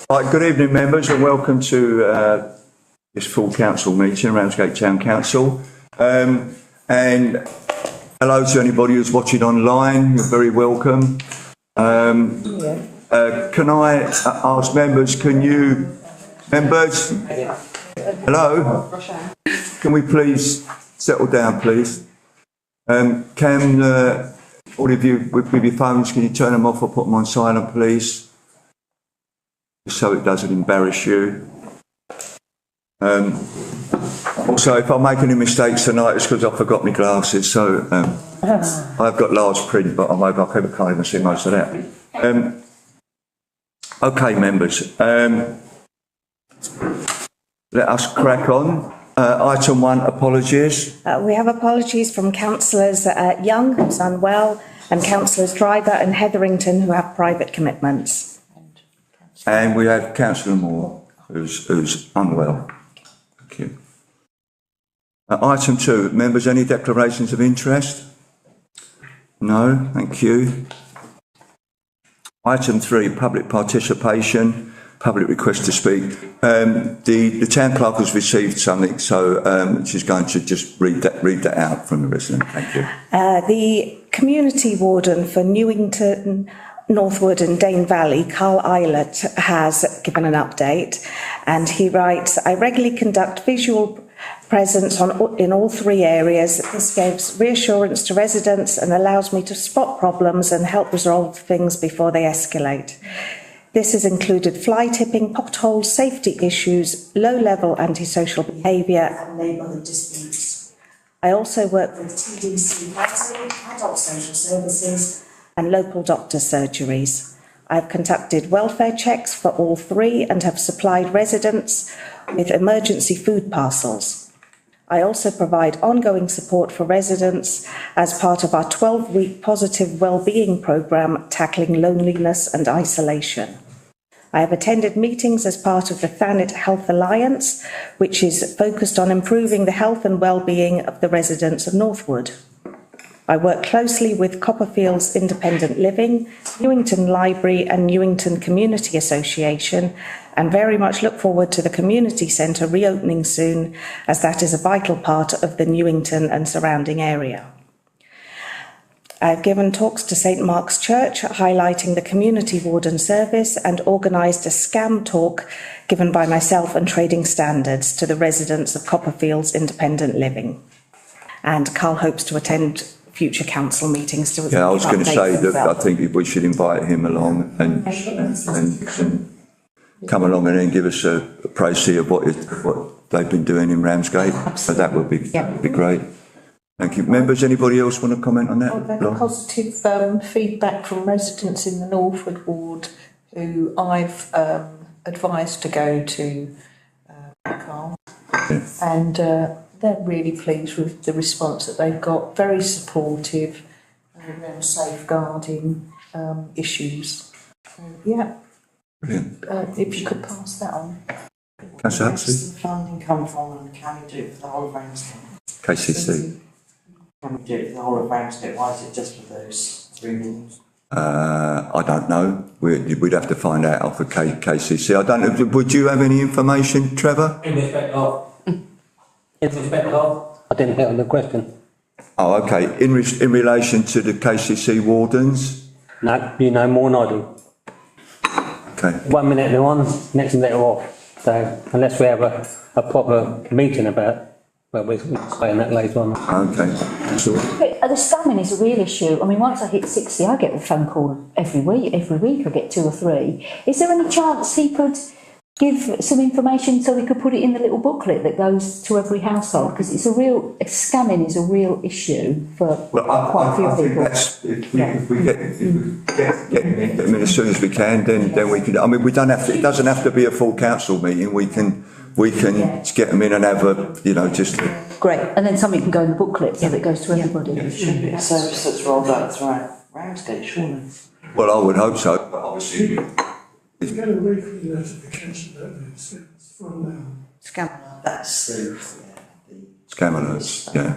Right, good evening members and welcome to this full council meeting, Ramsgate Town Council. And hello to anybody who's watching online, you're very welcome. Can I ask members, hello? Can we please settle down please? Can all of you with your phones, can you turn them off or put them on silent please? So it doesn't embarrass you. Also, if I make any mistakes tonight, it's because I forgot my glasses. So I've got large print, but I can't even see most of that. Okay, members. Let us crack on. Item 1, apologies. We have apologies from Councillors Young, who's unwell, and Councillors Driver and Hetherington, who have private commitments. And we have Councillor Moore, who's unwell. Thank you. Item 2, members, any declarations of interest? No, thank you. Item 3, public participation, public request to speak. The town clerk has received something, so she's going to just read that out from the resident. Thank you. The community warden for Newington, Northwood and Dane Valley, Carl Eilert, has given an update, and he writes, I regularly conduct visual presence in all 3 areas. This gives reassurance to residents and allows me to spot problems and help resolve things before they escalate. This has included fly tipping, potholes, safety issues, low-level antisocial behaviour and neighbourhood disputes. I also work with TDC housing, adult social services and local doctor surgeries. I've conducted welfare checks for all 3 and have supplied residents with emergency food parcels. I also provide ongoing support for residents as part of our 12-week positive wellbeing programme tackling loneliness and isolation. I have attended meetings as part of the Thanet Health Alliance, which is focused on improving the health and wellbeing of the residents of Northwood. I work closely with Copperfield's Independent Living, Newington Library and Newington Community Association, and very much look forward to the community centre reopening soon, as that is a vital part of the Newington and surrounding area. I've given talks to St Mark's Church highlighting the community warden service and organised a scam talk given by myself and Trading Standards to the residents of Copperfield's Independent Living. And Carl hopes to attend future council meetings to I was going to say that I think we should invite him along and come along and then give us a précis of what they've been doing in Ramsgate. So that would be great. Thank you. Members, anybody else want to comment on that? Positive feedback from residents in the Northwood ward who I've advised to go to Carl. And they're really pleased with the response that they've got, very supportive around safeguarding issues. Brilliant. If you could pass that on. Councillor Where does the funding come from and can we do it for the whole of Ramsgate? KCC. Can we do it for the whole of Ramsgate? Why is it just for those 3 wards? I don't know. We'd have to find out off of KCC. I don't know. Would you have any information, Trevor? In respect of? I didn't hear the question. Oh, okay. In relation to the KCC wardens? No, you know more than I do. Okay. 1 minute they're on, next minute they're off. So unless we have a proper meeting about it, well, we'll explain that later on. Okay. Sure. The scamming is a real issue. I mean, once I hit 60, I get a phone call every week. Every week I get 2 or 3. Is there any chance he could give some information so we could put it in the little booklet that goes to every household? Because scamming is a real issue for quite a few people. If we get them in as soon as we can, then we can. I mean, we don't have to. It doesn't have to be a full council meeting. We can get them in and have a, just. Great, and then something can go in the booklet so that it goes to everybody. It should be a service that's rolled out throughout Ramsgate, surely. Well, I would hope so, but obviously. You get a weekly notification, don't you? It's from now. Scam. That's Scam alerts, yeah.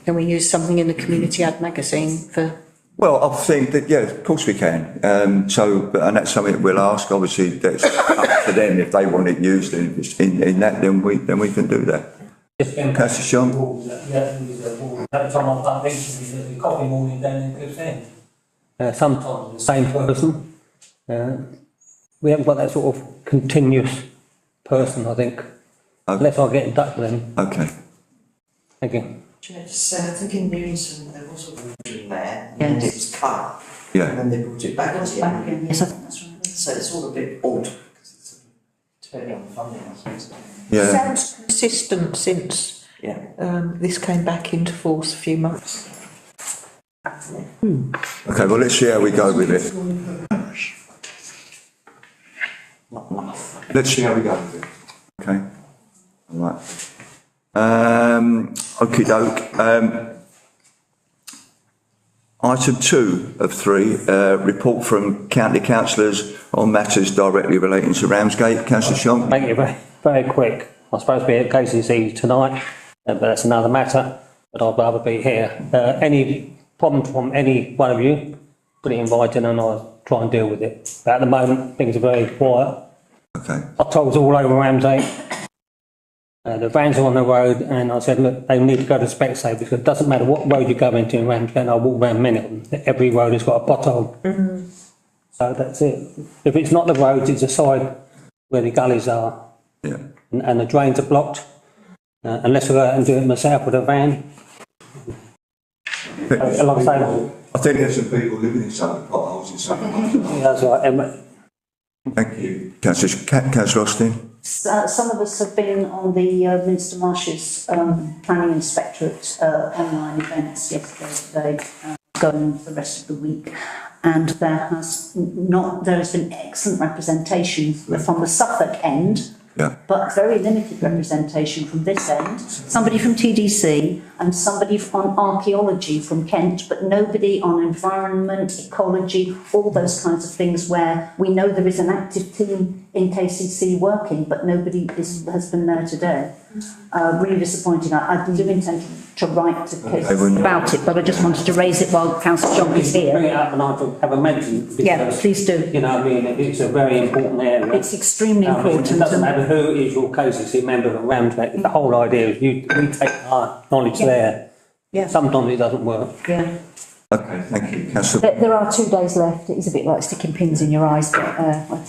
Can we use something in the community ad magazine for Well, I think that, yeah, of course we can. And that's something that we'll ask. Obviously, that's up to them if they want it used in that. Then we can do that. Councillor Sean. Every time I've done things, the coffee morning down in Cliff's End. Sometimes the same person. We haven't got that sort of continuous person, I think. Unless I get in touch with them. Okay. Thank you. So I think in Newington there was a water in there, and it was cut, Yeah. and then they brought it back again. Yes, I think that's right. So it's all a bit odd, because it's depending on funding, I suppose. Yeah. Sounds consistent since this came back into force a few months. Okay. Well, let's see how we go with it. Not enough. Let's see how we go with it. Okay. All right. Okie doke. Item 2 of 3, report from county councillors on matters directly relating to Ramsgate. Councillor Sean. Make it very, very quick. I'm supposed to be at KCC tonight, but that's another matter, but I'd rather be here. Any problems from any one of you, put it in writing and I'll try and deal with it. But at the moment, things are very quiet. Okay. Potholes all over Ramsgate. The vans are on the road, and I said, look, they need to go to Specsavers because it doesn't matter what road you go into in Ramsgate, and I walk around many of them. Every road has got a pothole. So that's it. If it's not the roads, it's the side where the gullies are. Yeah. And the drains are blocked. Unless I go out and do it myself with a van. Like I say, I think there's some people living in some potholes in some. that's right. Thank you. Councillor Austin. Some of us have been on the Minister Marsh's planning inspectorate online events yesterday, today, going on for the rest of the week, and there has been excellent representation from the Suffolk end. Yeah. But very limited representation from this end. Somebody from TDC and somebody on archaeology from Kent, but nobody on environment, ecology, all those kinds of things where we know there is an active team in KCC working, but nobody has been there today. Really disappointing. I do intend to write to KCC about it, but I just wanted to raise it while Councillor John is Bring here. it up and I'll have a mention. Because, Yeah, please do. You know what I mean? It's a very important area. It's extremely important. It doesn't matter who is your KCC member of Ramsgate. The whole idea is we take our knowledge there. Yeah. Sometimes it doesn't work. Yeah. Okay, thank you. Councillor. There are 2 days left. It is a bit like sticking pins in your eyes, but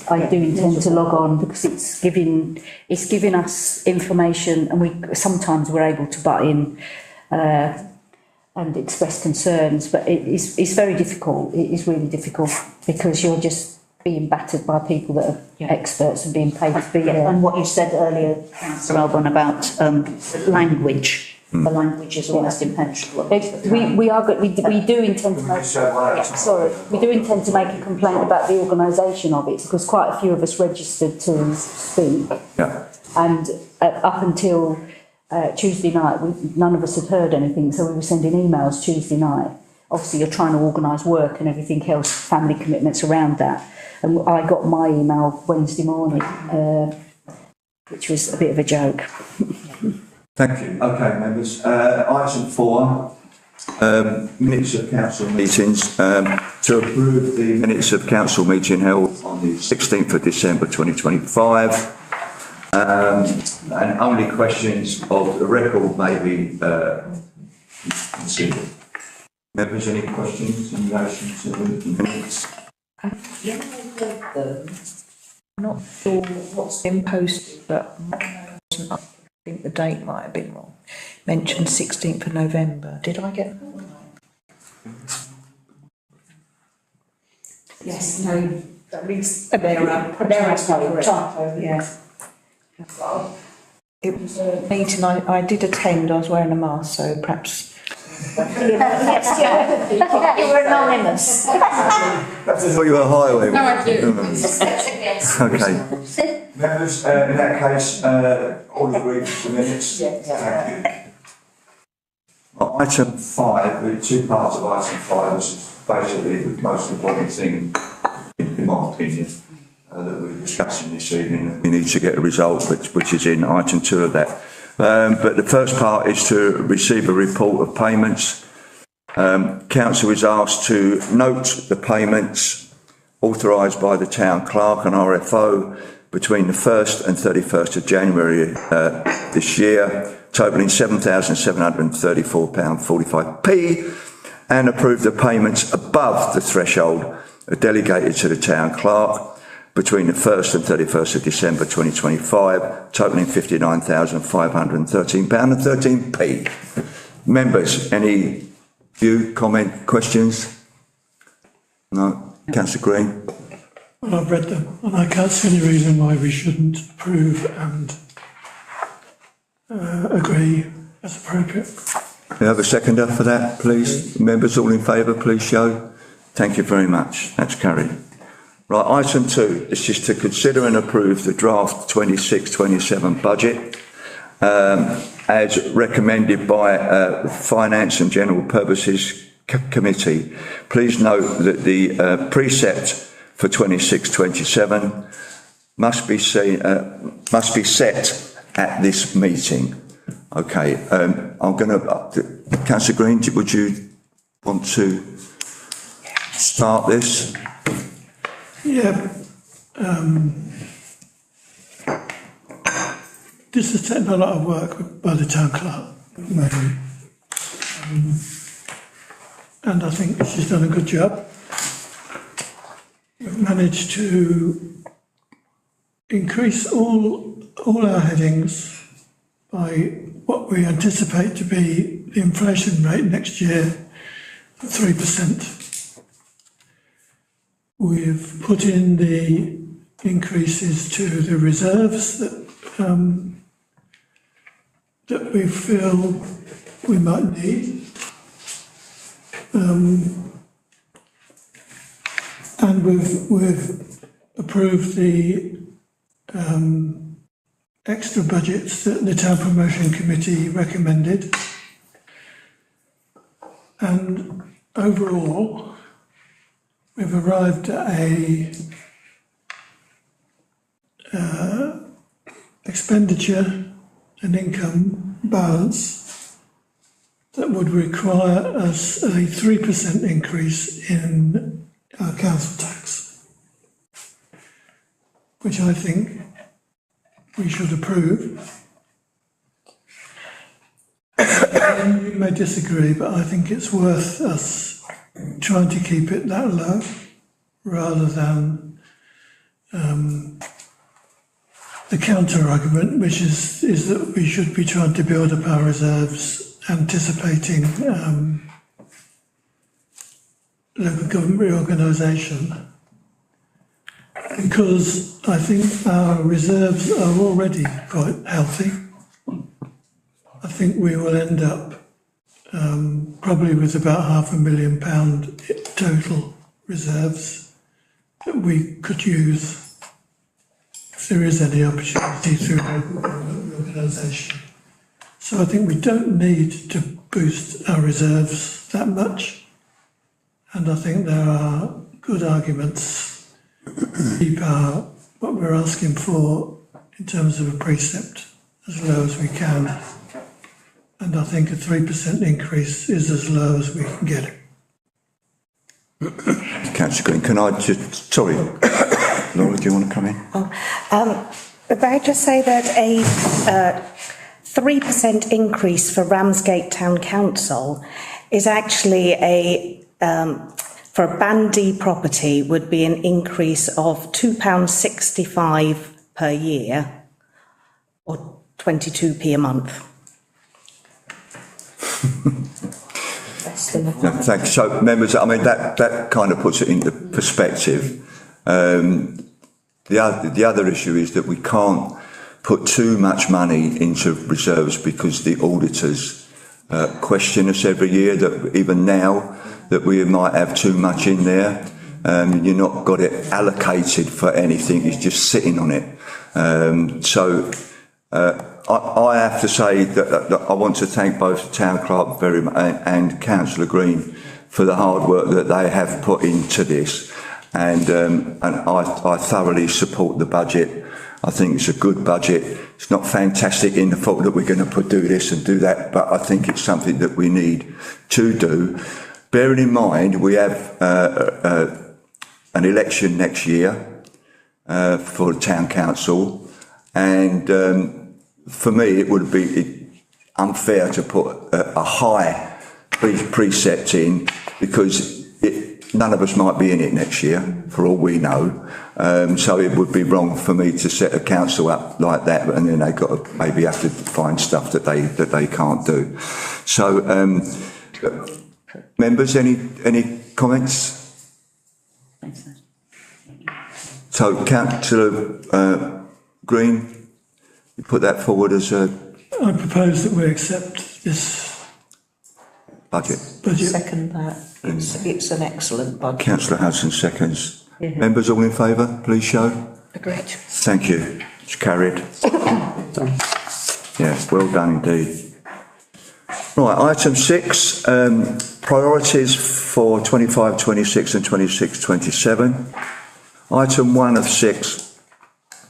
I do intend to log on because it's giving us information, and sometimes we're able to butt in and express concerns, but it's very difficult. It is really difficult because you're just being battered by people that are experts and being paid to be there. And what you said earlier, Councillor Alban, about language. The language is almost impenetrable. We do intend to make. We do intend to make a complaint about the organisation of it because quite a few of us registered to speak. Yeah. And up until Tuesday night, none of us had heard anything, so we were sending emails Tuesday night. Obviously, you're trying to organise work and everything else, family commitments around that. And I got my email Wednesday morning, which was a bit of a joke. Thank you. Okay, members. Item 4, minutes of council meetings. To approve the minutes of council meeting held on the 16th of December 2025. And only questions of the record may be considered. Members, any questions in relation to the minutes? I'm not sure what's been posted, but mine wasn't up. I think the date might have been wrong. Mentioned 16th of November. Did I get that? Yes, no, that means There are typo, yeah. It was a meeting I did attend. I was wearing a mask, so perhaps. Yes, you were anonymous. Perhaps I thought you were a highway. No, I do. Okay. Members, in that case, all agree with the minutes? Thank you. Well, item 5, the 2 parts of item 5, this is basically the most important thing, in my opinion, that we're discussing this evening. We need to get a result, which is in item 2 of that. But the first part is to receive a report of payments Council is asked to note the payments authorised by the Town Clerk and RFO between the 1st and 31st of January this year, totalling £7,734.45, and approve the payments above the threshold delegated to the Town Clerk between the 1st and 31st of December 2025, totalling £59,513.13. Members, any view, comment, questions? No? Councillor Green? Well, I've read them, and I can't see any reason why we shouldn't approve and agree as appropriate. We have a seconder for that, please. Members, all in favour, please show. Thank you very much. That's carried. Right, item 2. This is to consider and approve the draft 26-27 budget as recommended by Finance and General Purposes Committee. Please note that the precept for 26-27 must be set at this meeting. Okay, I'm going to, Councillor Green, would you want to start this? Yeah. This has taken a lot of work by the Town Clerk, and I think she's done a good job. We've managed to increase all our headings by what we anticipate to be the inflation rate next year of 3%. We've put in the increases to the reserves that we feel we might need. And we've approved the extra budgets that the Town Promotion Committee recommended. And overall, we've arrived at a expenditure and income balance that would require us a 3% increase in our council tax, which I think we should approve. You may disagree, but I think it's worth us trying to keep it that low rather than the counter argument, which is that we should be trying to build up our reserves, anticipating local government reorganisation, because I think our reserves are already quite healthy. I think we will end up probably with about £500,000 total reserves that we could use if there is any opportunity through local government reorganisation. So I think we don't need to boost our reserves that much, and I think there are good arguments to keep what we're asking for in terms of a precept as low as we can. And I think a 3% increase is as low as we can get it. Councillor Green, can I just, sorry, Laura, do you want to come in? May I just say that a 3% increase for Ramsgate Town Council is actually for a Band D property would be an increase of £2.65 per year or 22p a month. No, thanks. So, members, I mean, that kind of puts it into perspective. The other issue is that we can't put too much money into reserves because the auditors question us every year that even now that we might have too much in there. You've not got it allocated for anything, it's just sitting on it. I have to say that I want to thank both the Town Clerk very much and Councillor Green for the hard work that they have put into this, and I thoroughly support the budget. I think it's a good budget. It's not fantastic in the thought that we're going to do this and do that, but I think it's something that we need to do. Bearing in mind, we have an election next year for the town council, and for me, it would be unfair to put a high precept in, because none of us might be in it next year, for all we know. So it would be wrong for me to set a council up like that, and then they got to maybe have to find stuff that they can't do. So, members, any comments? So, Councillor Green, you put that forward as a. I propose that we accept this budget. Second that. It's an excellent budget. Councillor Hudson seconds. Members all in favour, please show. Agreed. Thank you. It's carried. Yeah, well done indeed. Right, item 6, priorities for 25, 26 and 26, 27. Item 1 of 6,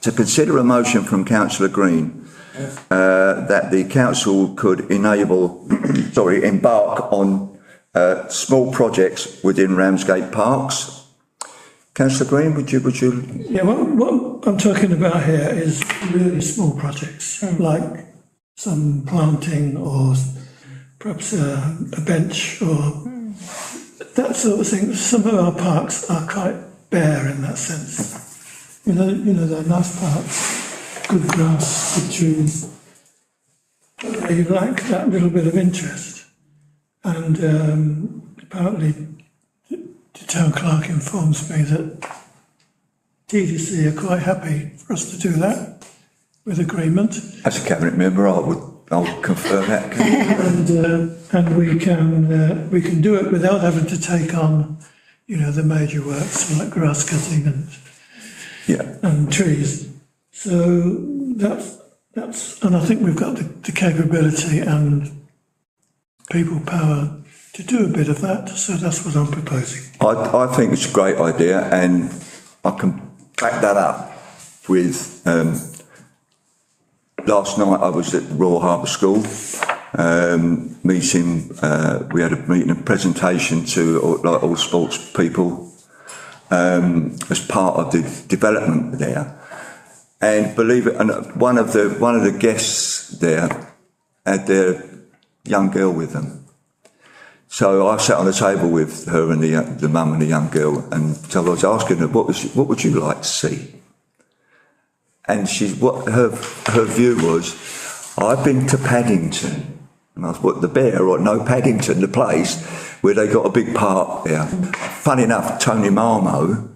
to consider a motion from Councillor Green that the council could embark on small projects within Ramsgate parks. Councillor Green, would you? Yeah, what I'm talking about here is really small projects, like some planting or perhaps a bench or that sort of thing. Some of our parks are quite bare in that sense. You know, they're nice parks, good grass, good trees, but they lack that little bit of interest. And apparently the town clerk informs me that TDC are quite happy for us to do that with agreement. As a cabinet member, I'll confirm that. And we can do it without having to take on, the major works like grass cutting and trees. So that's and I think we've got the capability and people power to do a bit of that, so that's what I'm proposing. I think it's a great idea, and I can back that up with last night I was at Royal Harbour School meeting. We had a presentation to all sports people as part of the development there, and believe it, and one of the guests there had their young girl with them. So I sat on the table with her and the mum and the young girl, and so I was asking her, what would you like to see? And her view was, I've been to Paddington, and I was, the Bear, or no, Paddington, the place where they got a big park there. Funny enough, Tony Marmo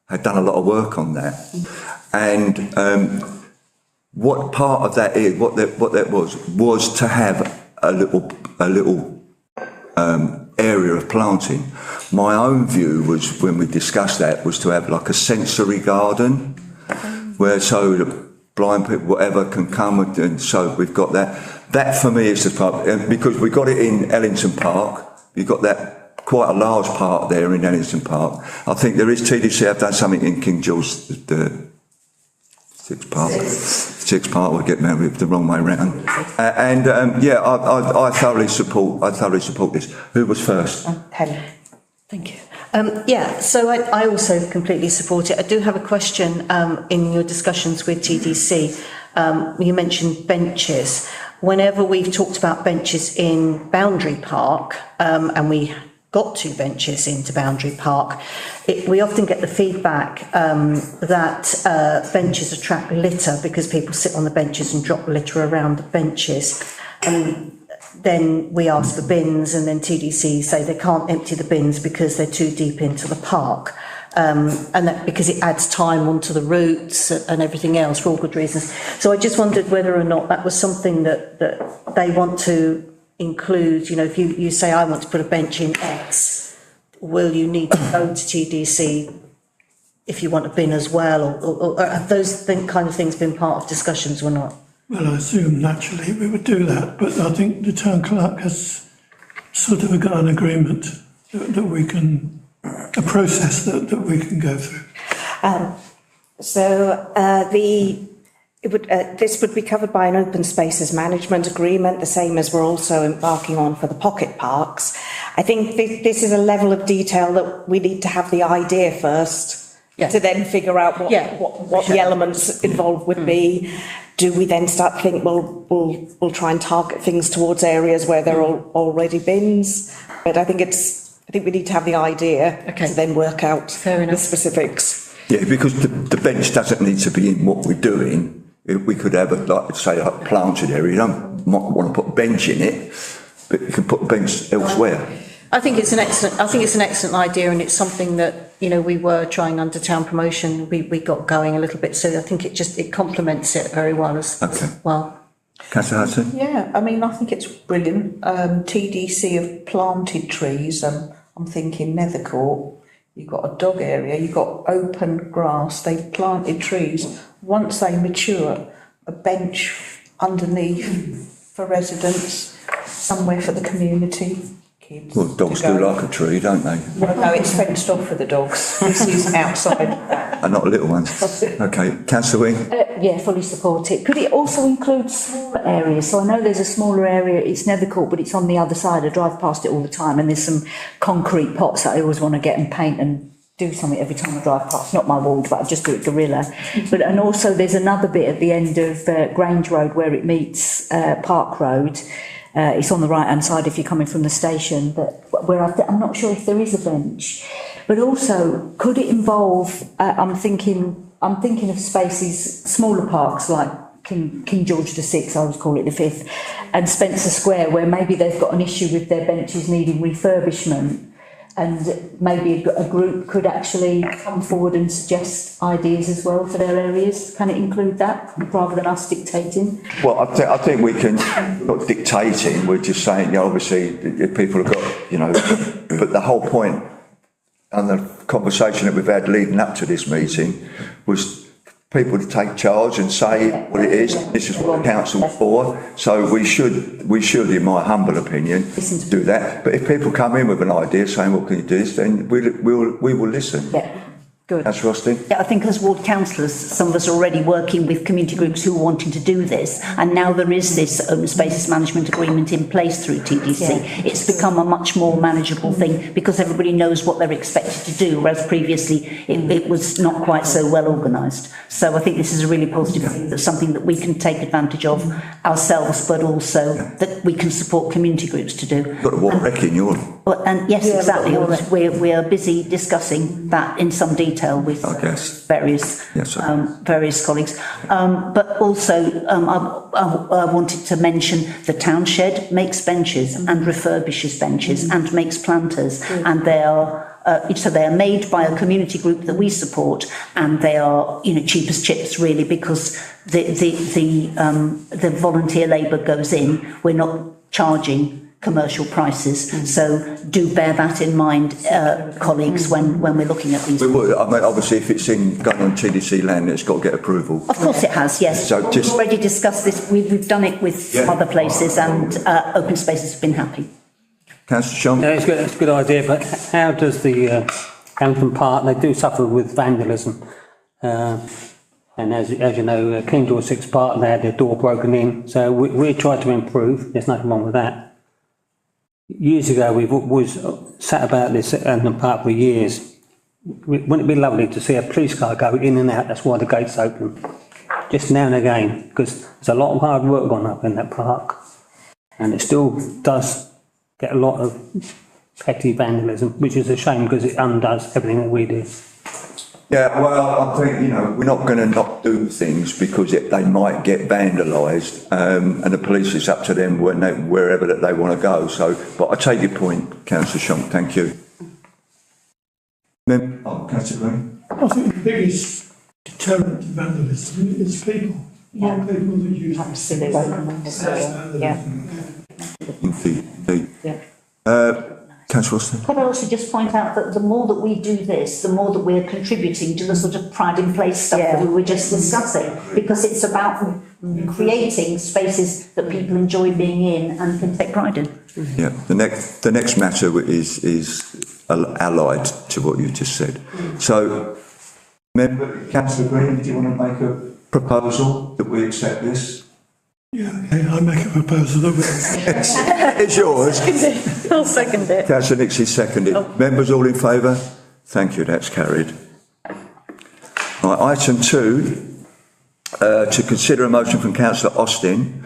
had done a lot of work on that, and what part of that is, what that was to have a little area of planting. My own view was, when we discussed that, was to have like a sensory garden, where so the blind people, whatever, can come, and so we've got that. That for me is the part, because we got it in Ellington Park. You've got that quite a large part there in Ellington Park. I think there is TDC. I've done something in King George the Sixth Park. We'll get married the wrong way round. I thoroughly support this. Who was first? Helen. Thank you. So I also completely support it. I do have a question in your discussions with TDC. You mentioned benches. Whenever we've talked about benches in Boundary Park, and we got 2 benches into Boundary Park, we often get the feedback that benches attract litter because people sit on the benches and drop litter around the benches. And then we ask for bins, and then TDC say they can't empty the bins because they're too deep into the park. And that because it adds time onto the routes and everything else for all good reasons. So I just wondered whether or not that was something that they want to include. If you say, I want to put a bench in X, will you need to go to TDC if you want a bin as well? Or have those kind of things been part of discussions or not? Well, I assume naturally we would do that, but I think the town clerk has sort of got an agreement that we can, a process that we can go through. The This would be covered by an open spaces management agreement, the same as we're also embarking on for the pocket parks. I think this is a level of detail that we need to have the idea first, to then figure out what the elements involved would be. Do we then start to think, well, we'll try and target things towards areas where there are already bins? But I think we need to have the idea to then work out the specifics. Yeah, because the bench doesn't need to be in what we're doing. We could have a planted area. You don't want to put a bench in it, but you can put a bench elsewhere. I think it's an excellent idea, and it's something that, you know, we were trying under town promotion. We got going a little bit, so I think it complements it very well as well. Councillor Hudson? Yeah, I mean, I think it's brilliant. TDC have planted trees. I'm thinking Nethercourt. You've got a dog area, you've got open grass, they've planted trees. Once they mature, a bench underneath for residents, somewhere for the community, kids. Well, dogs do like a tree, don't they? Well, no, it's fenced off for the dogs. This is outside. And not little ones. Okay, Councillor Wing? Yeah, fully support it. Could it also include smaller areas? So I know there's a smaller area, it's Nethercourt, but it's on the other side. I drive past it all the time, and there's some concrete pots that I always want to get and paint and do something every time I drive past. Not my ward, but I just do it guerrilla. And also there's another bit at the end of Grange Road where it meets Park Road. It's on the right-hand side if you're coming from the station, but where I'm not sure if there is a bench. But also, could it involve? I'm thinking of spaces, smaller parks like King George VI, I would call it the 5th, and Spencer Square, where maybe they've got an issue with their benches needing refurbishment, and maybe a group could actually come forward and suggest ideas as well for their areas. Can it include that rather than us dictating? Well, I think we can, not dictating, we're just saying, you know, obviously, if people have got, you know, but the whole point and the conversation that we've had leading up to this meeting was people to take charge and say what it is. This is what the council's for. So we should, in my humble opinion, do that. But if people come in with an idea saying, "Well, can you do this?" then we will listen. Yeah. Good. That's Rustin. Yeah, I think as ward councillors, some of us are already working with community groups who are wanting to do this, and now there is this open spaces management agreement in place through TDC. Yeah. It's become a much more manageable thing because everybody knows what they're expected to do, whereas previously it was not quite so well organised. So I think this is a really positive thing. That's something that we can take advantage of ourselves, but also that we can support community groups to do. You've got a what wrecking your. Well, and yes, exactly. We are busy discussing that in some detail with various colleagues. But also, I wanted to mention the town shed makes benches and refurbishes benches and makes planters, and they are. So they are made by a community group that we support, and they are, you know, cheap as chips really, because the volunteer labour goes in. We're not charging commercial prices, so do bear that in mind, colleagues, when we're looking at these. We would. I mean, obviously, if it's going on TDC land, it's got to get approval. Of course, it has. Yes. So we've already discussed this. We've done it with some other places, and Open Spaces have been happy. Councillor Shum? No, it's a good idea, but how does the Hampton Park, they do suffer with vandalism. And as you know, King George VI Park, they had their door broken in. So we tried to improve. There's nothing wrong with that. Years ago, we've always sat about this at Hampton Park for years. Wouldn't it be lovely to see a police car go in and out? That's why the gate's open. Just now and again, because there's a lot of hard work gone up in that park. And it still does get a lot of petty vandalism, which is a shame because it undoes everything that we do. Yeah, well, I think, you know, we're not going to not do things because they might get vandalised, and the police, it's up to them wherever that they want to go. So, but I take your point, Councillor Shonk, thank you. Councillor Green. I think the biggest deterrent to vandalism is people. Yeah. People that use Absolutely. Yeah. Indeed. Yeah. Councillor Austin. Could I also just point out that the more that we do this, the more that we're contributing to the sort of pride in place stuff that we were just discussing, because it's about creating spaces that people enjoy being in and can take pride in. Yeah, the next matter is allied to what you just said. So, Councillor Green, did you want to make proposal that we accept this? Yeah, okay, I make a proposal that we... It's yours. I'll second it. Councillor Nixie seconded. Members all in favour? Thank you, that's carried. Right, item 2, to consider a motion from Councillor Austin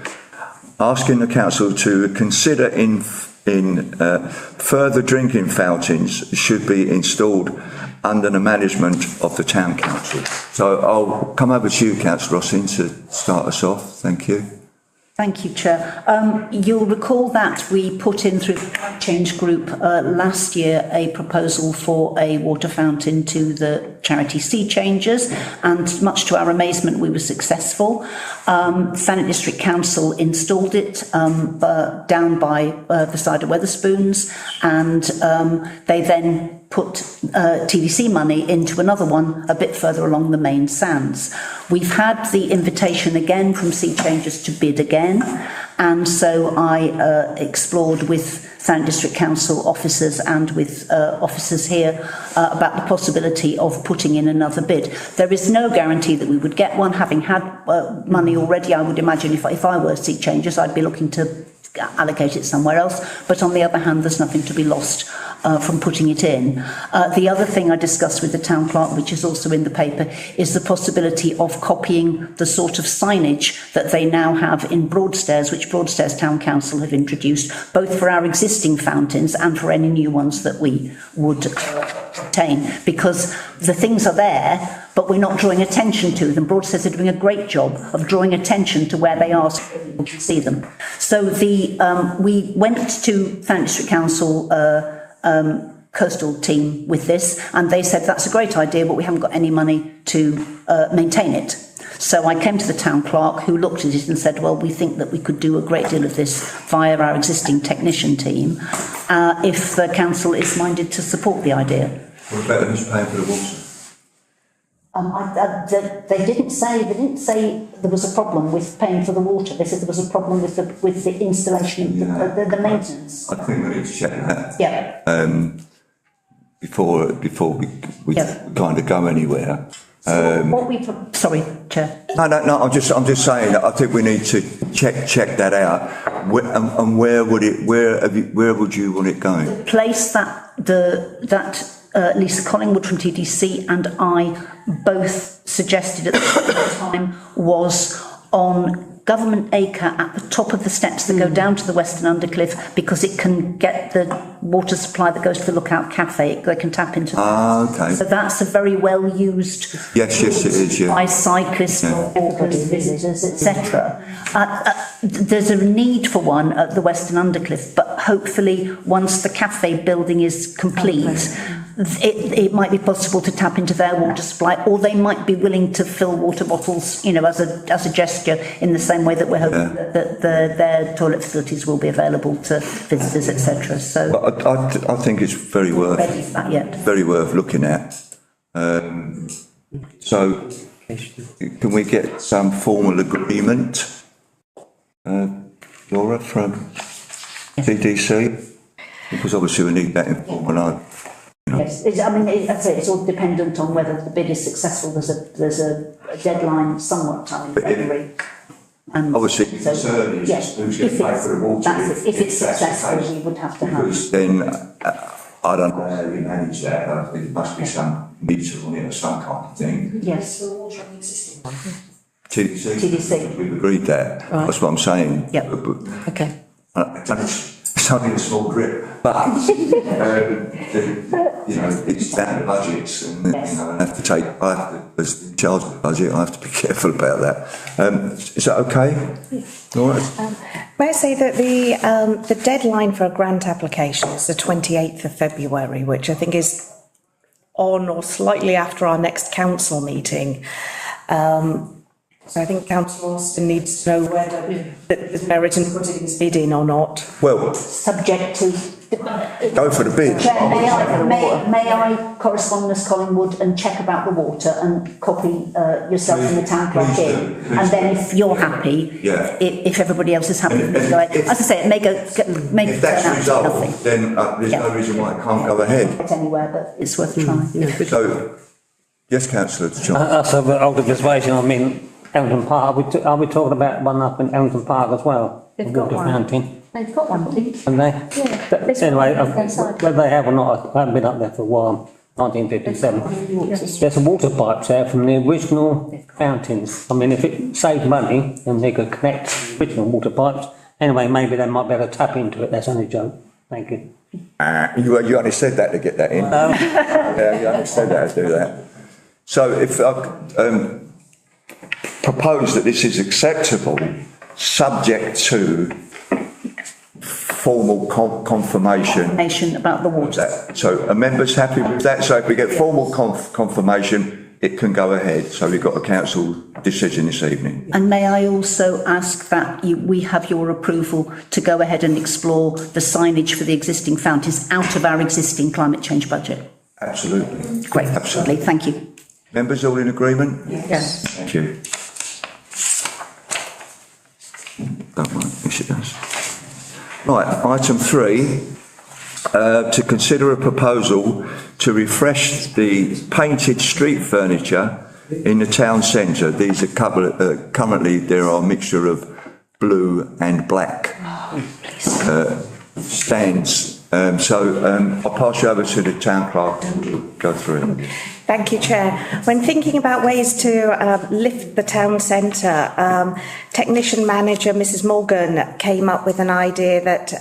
asking the council to consider in further drinking fountains should be installed under the management of the town council. So I'll come over to you, Councillor Austin, to start us off. Thank you. Thank you, Chair. You'll recall that we put in through the Climate Change Group last year a proposal for a water fountain to the charity Sea Changers, and much to our amazement we were successful. Thanet District Council installed it down by the side of Wetherspoons, and they then put TDC money into another one a bit further along the main sands. We've had the invitation again from Sea Changers to bid again, and so I explored with Thanet District Council officers and with officers here about the possibility of putting in another bid. There is no guarantee that we would get one. Having had money already, I would imagine if I were Sea Changers, I'd be looking to allocate it somewhere else, but on the other hand there's nothing to be lost from putting it in. The other thing I discussed with the town clerk, which is also in the paper, is the possibility of copying the sort of signage that they now have in Broadstairs, which Broadstairs Town Council have introduced, both for our existing fountains and for any new ones that we would obtain, because the things are there but we're not drawing attention to them. Broadstairs are doing a great job of drawing attention to where they are so people can see them. So we went to Thanet District Council coastal team with this, and they said that's a great idea, but we haven't got any money to maintain it. So I came to the town clerk, who looked at it and said, well, we think that we could do a great deal of this via our existing technician team, if the council is minded to support the idea. What about who's paying for the water? They didn't say there was a problem with paying for the water. They said there was a problem with the installation of the maintenance. I think we need to check that. Yeah. Before we kind of go anywhere. Sorry, Chair. No. I'm just saying that I think we need to check that out. And where would you want it going? The place that Lisa Collingwood from TDC and I both suggested at the time was on Government Acre at the top of the steps that go down to the Western Undercliff, because it can get the water supply that goes to the Lookout Cafe. They can tap into that. Okay. So that's a very well used yes it is, yeah. by cyclists, walkers, visitors, etc. There's a need for one at the Western Undercliff, but hopefully once the cafe building is complete, it might be possible to tap into their water supply, or they might be willing to fill water bottles, as a gesture, in the same way that we're hoping that their toilet facilities will be available to visitors, etc. So I think it's very worth looking at. So can we get some formal agreement, Laura, from TDC? Because obviously we need that informal. Yes, it's all dependent on whether the bid is successful. There's a deadline somewhat time in February. And obviously, the concern is who's going to pay for the water. If it's successful, we would have to have. Because then, I don't know how we manage that. I think there must be some meter on it or some kind of thing. Yes. The water on the existing one. TDC. We've agreed that. Right. That's what I'm saying. Yep. Okay. It's only a small drip, but it's down to budgets, and I have to as in charge of the budget, I have to be careful about that. Is that okay? All right. May I say that the deadline for a grant application is the 28th of February, which I think is on or slightly after our next council meeting. So I think Councillor Austin needs to know whether there's merit in putting his bid in or not. Well, subject to. Go for the bid. Chair, may I correspond with Ms Collingwood and check about the water and copy yourself and the town clerk in? And then if you're happy, if everybody else is happy, go ahead. As I say, it may if that's resolved, then there's no reason why it can't go ahead. Not anywhere, but it's worth trying. So, yes, Councillor John. That's an old observation. I mean, Elton Park, are we talking about one up in Elton Park as well? They've The got water one. fountain, They've got one, I think. haven't they? Yeah. But There's anyway, one outside. whether they have or not, I haven't been up there for a while, 1957. There's some water pipes there from the original fountains. I mean, if it saved money, then they could connect the original water pipes. Anyway, maybe they might be able to tap into it, that's only a joke. Thank you. You only said that to get that in. Yeah, you only said that to do that. So if I propose that this is acceptable, subject to formal confirmation. Information about the water. So are members happy with that? So if we get formal confirmation, it can go ahead. So we've got a council decision this evening. And may I also ask that we have your approval to go ahead and explore the signage for the existing fountains out of our existing climate change budget? Absolutely. Great, Absolutely. lovely, thank you. Members all in agreement? Yes. Thank you. Don't worry, yes it does. Right, item 3, to consider a proposal to refresh the painted street furniture in the town centre. These are currently there are a mixture of blue and black stands. I'll pass you over to the town clerk to go through it. Thank you, Chair. When thinking about ways to lift the town centre, technician manager Mrs Morgan came up with an idea that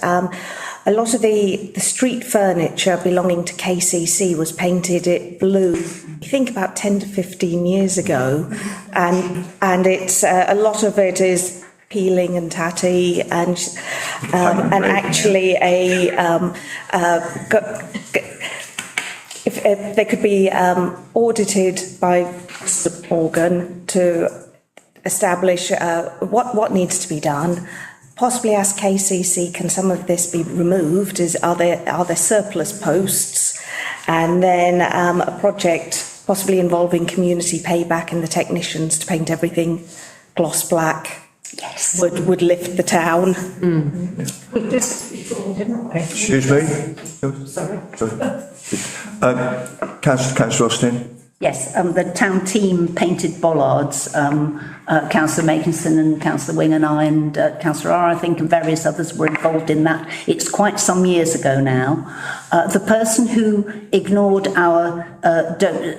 a lot of the street furniture belonging to KCC was painted it blue. You think about 10 to 15 years ago, and it's a lot of it is peeling and tatty, and actually if they could be audited by Mr Morgan to establish what needs to be done. Possibly ask KCC, can some of this be removed? Are there surplus posts? And then a project possibly involving community payback and the technicians to paint everything gloss black. Yes, would lift the town. We did this before, didn't we? Excuse me? Sorry. Councillor Austin? Yes, the town team painted bollards, Councillor Makinson and Councillor Wing and I and Councillor R, I think, and various others were involved in that. It's quite some years ago now. The person who ignored our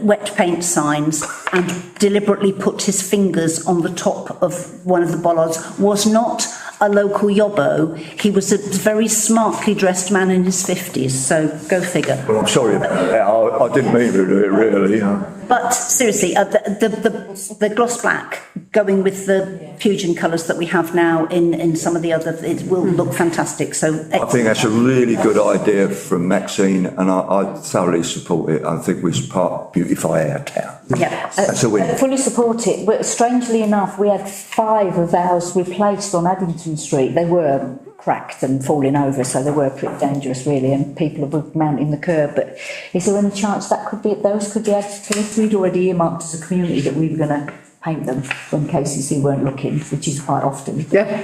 wet paint signs and deliberately put his fingers on the top of one of the bollards was not a local yobbo. He was a very smartly dressed man in his 50s, so go figure. Well, I'm sorry about that. I didn't mean to do it, really. But seriously, the gloss black going with the fusion colours that we have now in some of the other, it will look fantastic. So I think that's a really good idea from Maxine, and I thoroughly support it. I think we should beautify our town. Yeah, That's a win. Fully support it, but strangely enough, we had 5 of ours replaced on Addington Street. They were cracked and falling over, so they were pretty dangerous, really, and people were mounting the curb. But is there any chance that those could be added to the list? We'd already earmarked as a community that we were going to paint them when KCC weren't looking, which is quite often. Yeah,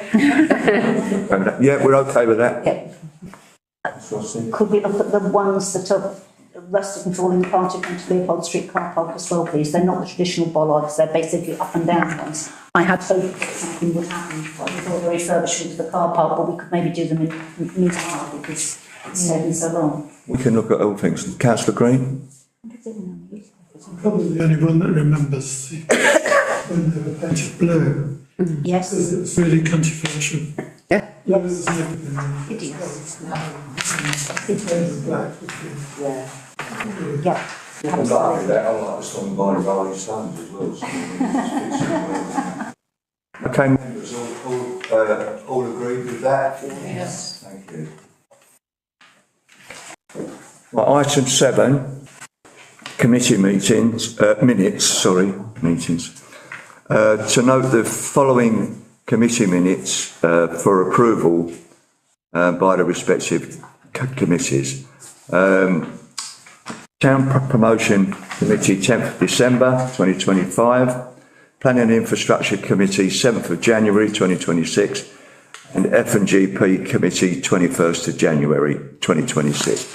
we're okay with that. Yeah. could we look at the ones that are rusted and falling apart in front of Leopold Street car park as well, please? They're not the traditional bollards, they're basically up and down ones. I had hoped that something would happen with the refurbishment of the car park, but we could maybe do them in time because it's taken so long. We can look at all things. Councillor Green? Probably the only one that remembers when they were painted blue. Yes. Because it was really controversial. Yeah. Blue has never been Hideous. black. Yeah. I like the song by the Rolling Stones as well. Okay, members, all agreed with that? Yes. Thank you. Well, item 7, committee meetings. To note the following committee minutes for approval by the respective committees. Town Promotion Committee, 10th of December 2025. Planning and Infrastructure Committee, 7th of January 2026. And F&GP Committee, 21st of January 2026.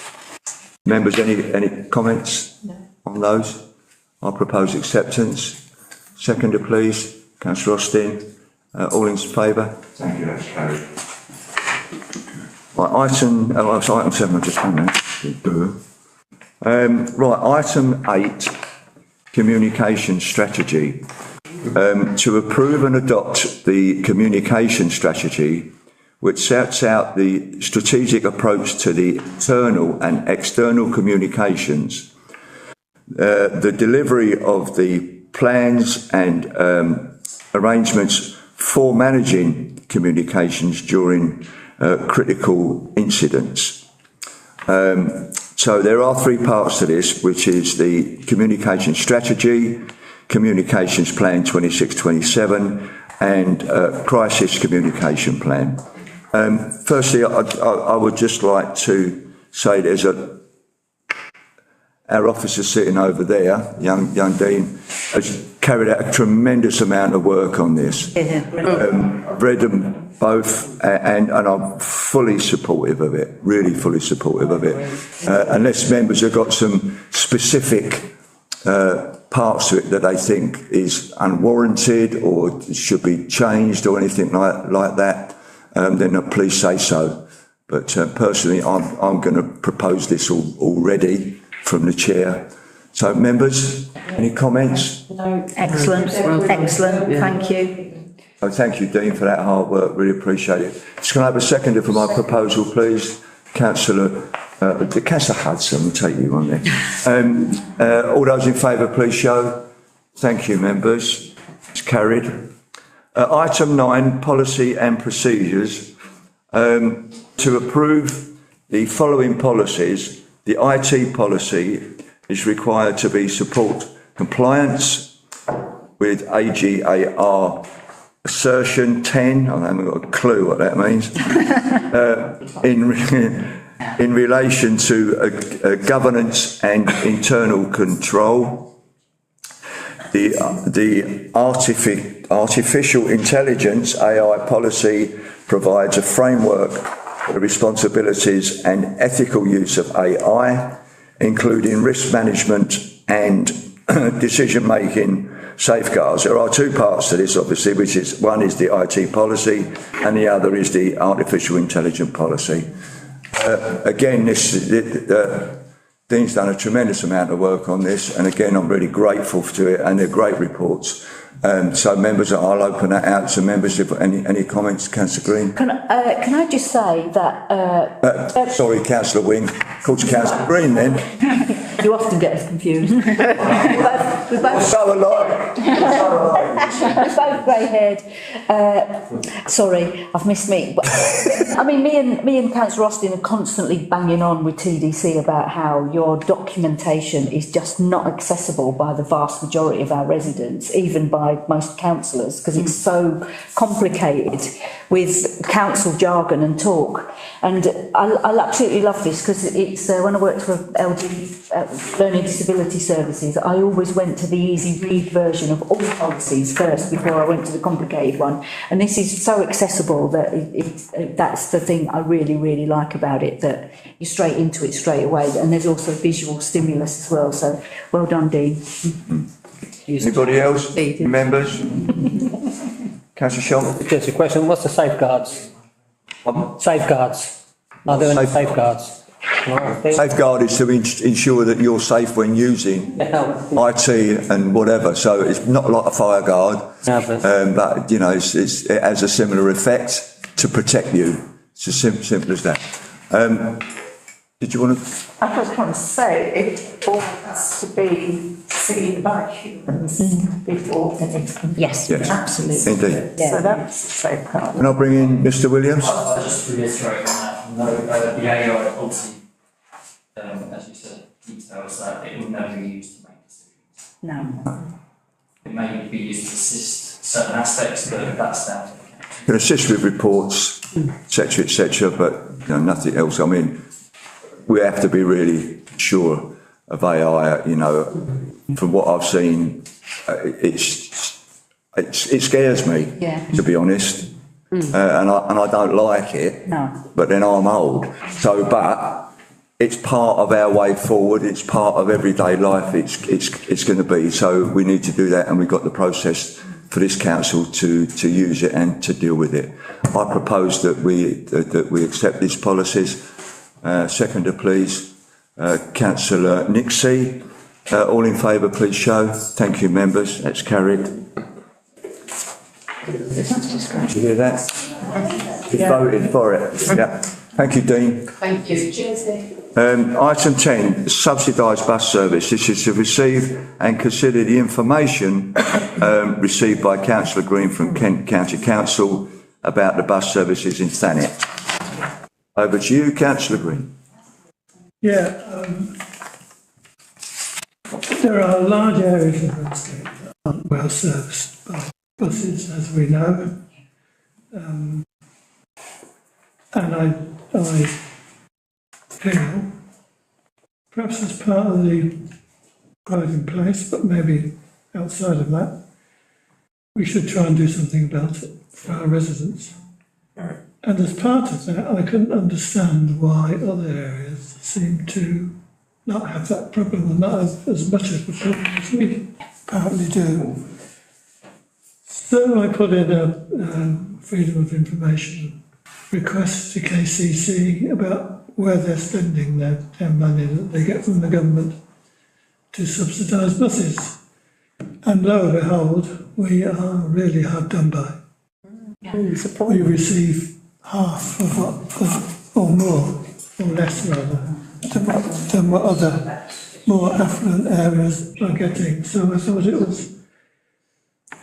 Members, any comments on those? I propose acceptance. Seconder, please. Councillor Austin. All in favour? Thank you, that's carried. Right, item 7, I've just done that. Right, item 8, communication strategy. To approve and adopt the communication strategy, which sets out the strategic approach to the internal and external communications, the delivery of the plans and arrangements for managing communications during critical incidents. So there are 3 parts to this, which is the communication strategy, communications plan 26-27, and crisis communication plan. Firstly, I would just like to say our officer sitting over there, young Dean, has carried out a tremendous amount of work on this. I've read them both, and I'm fully supportive of it, really fully supportive of it. Unless members have got some specific parts to it that they think is unwarranted or should be changed or anything like that, then please say so. But personally, I'm going to propose this already from the chair. So, members, any comments? No. Excellent, excellent, thank you. Oh, thank you, Dean, for that hard work. Really appreciate it. Just going to have a seconder for my proposal, please. Councillor Hudson, we'll take you on there. All those in favour, please show. Thank you, members. It's carried. Item 9, policy and procedures. To approve the following policies, the IT policy is required to be support compliance with AGAR assertion 10. I haven't got a clue what that means. In relation to governance and internal control, the artificial intelligence AI policy provides a framework for the responsibilities and ethical use of AI, including risk management and decision-making safeguards. There are 2 parts to this, obviously, which is one is the IT policy and the other is the artificial intelligence policy. Again, Dean's done a tremendous amount of work on this, and again, I'm really grateful to it, and they're great reports. So, members, I'll open that out to members. If any comments, Councillor Green? Can I just say that... sorry, Councillor Wing. Called to Councillor Green, then. You often get us confused. we're both so alike. We're both grey-haired. Sorry, I've missed me. I mean, me and Councillor Austin are constantly banging on with TDC about how your documentation is just not accessible by the vast majority of our residents, even by most councillors, because it's so complicated with council jargon and talk. And I absolutely love this, because it's when I worked for LD Learning Disability Services, I always went to the easy read version of all policies first before I went to the complicated one. And this is so accessible that that's the thing I really, really like about it, that you're straight into it straight away. And there's also visual stimulus as well. So well done, Dean. Anybody else? Members? Councillor Shaw? Just a question, what's the safeguards? Safeguards. Are there any safeguards? Safeguard is to ensure that you're safe when using IT and whatever. So it's not like a fire guard, but you know, it has a similar effect to protect you. It's as simple as that. Did you want to? I just want to say it all has to be seen by humans before anything. Yes, Absolutely. Indeed. Yeah. So that's a safeguard. Can I bring in Mr. Williams? I'll just reiterate on that. No, the AI obviously, as you said, details that it will never be used to make decisions. no. It may be used to assist certain aspects, but that's down to the council. Can assist with reports, etc., but you know, nothing else. I mean, we have to be really sure of AI. You know, from what I've seen, it scares me, to be honest, and I don't like it. No. But then I'm old, but it's part of our way forward. It's part of everyday life. It's going to be. So we need to do that, and we've got the process for this council to use it and to deal with it. I propose that we accept these policies. Seconder, please. Councillor Nixie. All in favour, please show. Thank you, members. That's carried. Did you hear that? You voted for it. Yeah. Thank you, Dean. Thank you. Cheers. Item 10, subsidised bus service. This is to receive and consider the information received by Councillor Green from Kent County Council about the bus services in Thanet. Over to you, Councillor Green. Yeah, there are large areas of Ramsgate that aren't well serviced by buses, as we know. And I feel, perhaps as part of the pride in place, but maybe outside of that, we should try and do something about it for our residents. And as part of that, I couldn't understand why other areas seem to not have that problem and not have as much of a problem as we apparently do. So I put in a freedom of information request to KCC about where they're spending their money that they get from the government to subsidise buses. And lo and behold, we are really hard done by. We receive half of what, or more, or less rather, than what other more affluent areas are getting. So I thought it was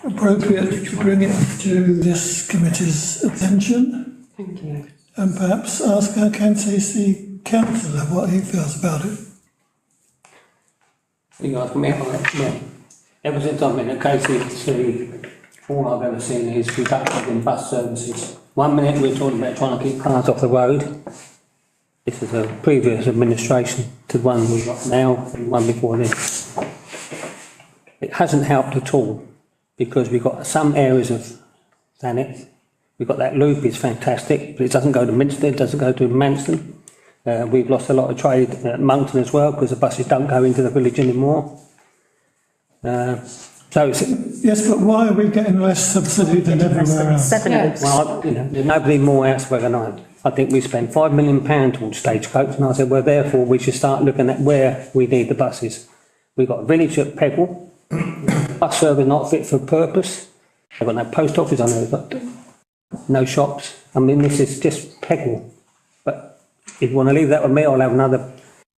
appropriate to bring it to this committee's attention. Thank you. And perhaps ask our KCC councillor what he feels about it. You ask me, yeah. Ever since I've been at KCC, all I've ever seen is reduction in bus services. 1 minute we're talking about trying to keep cars off the road. This is a previous administration to the one we've got now and the one before this. It hasn't helped at all because we've got some areas of Thanet. We've got that loop, it's fantastic, but it doesn't go to Minster, it doesn't go to Manston. We've lost a lot of trade at Moncton as well because the buses don't go into the village anymore. Yes, but why are we getting less subsidy than everywhere else? Well, there's nobody more outside than I think we spent £5 million towards Stagecoach, and I said, well, therefore we should start looking at where we need the buses. We've got a village at Peggle, bus service not fit for purpose. They've got no post office on there, but no shops. I mean, this is just Peggle. But if you want to leave that with me, I'll have another.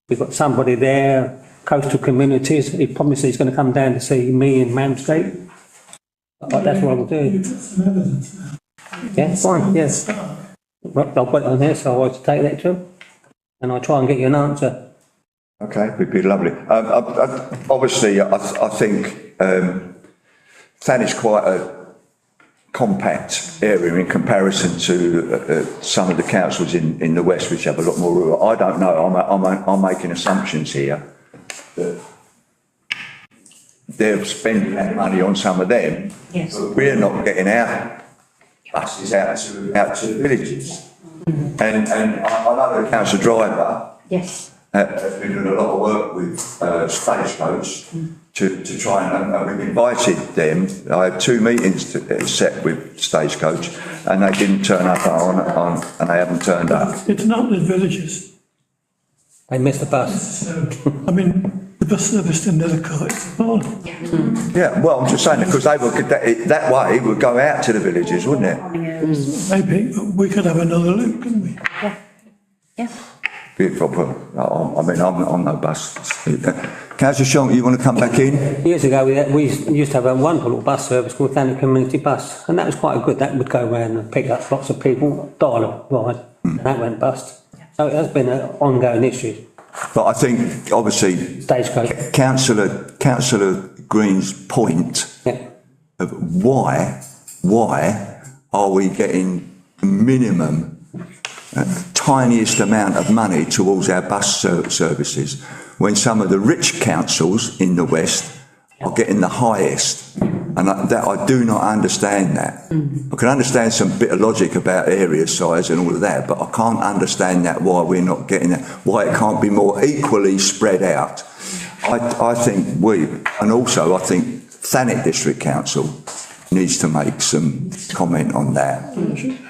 We've got somebody there, coastal communities. He promised he's going to come down to see me in Ramsgate. That's what I'll do. You've got some evidence now. Yeah, fine, yes. Well, I'll put it on here, so I'll take that to him, and I'll try and get you an answer. Okay, would be lovely. Obviously, I think Thanet's quite a compact area in comparison to some of the councils in the west, which have a lot more rural. I don't know. I'm making assumptions here that they're spending that money on some of them, Yes. but we're not getting our buses out to the villages. And I know the council driver. Yes. Has been doing a lot of work with Stagecoach to try and we've invited them. I had 2 meetings set with Stagecoach and they didn't turn up on and they haven't turned up. It's not the villages. They missed the bus. So, I mean, the bus service to Nethercourt is on. Yeah, well, I'm just saying because they would that way would go out to the villages, wouldn't it? Maybe, but we could have another loop, couldn't we? Yeah. Well, I mean, I'm no bus. Councillor Shonk, you want to come back in? Years ago, we used to have a wonderful little bus service called Thanet Community Bus, and that was quite good. That would go around and pick up lots of people, dial ride, and that went bust. So it has been an ongoing issue. But I think, obviously, Stagecoach. Councillor Green's point of why are we getting minimum, tiniest amount of money towards our bus services when some of the rich councils in the west are getting the highest? And I do not understand that. I can understand some bit of logic about area size and all of that, but I can't understand that why we're not getting that, why it can't be more equally spread out. I think and also I think Thanet District Council needs to make some comment on that.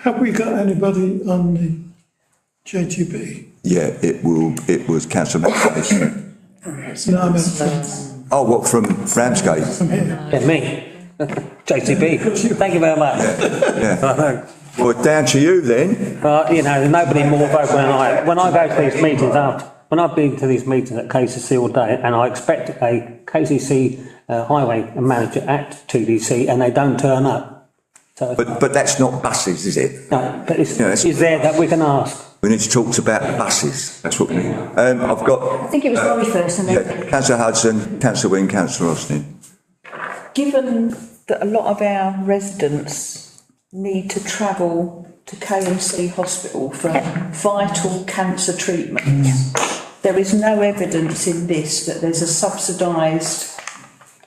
Have we got anybody on the JTB? Yeah, it was Councillor Matters. No, I mean, Oh, what, from Ramsgate? from here. Yeah, me. JCB. Thank you very much. Yeah. Well, down to you then. You know, nobody more vocal than I. When I go to these meetings when I've been to these meetings at KCC all day, and I expect a KCC highway manager at TDC, and they don't turn up. So, But that's not buses, is it? no, but Yeah, it's there that we can ask. We need to talk about buses. That's what we need. I've got. I think it was Laurie first and then... Yeah, Councillor Hudson, Councillor Wynne, Councillor Austin. Given that a lot of our residents need to travel to KMC Hospital for vital cancer treatments, there is no evidence in this that there's a subsidised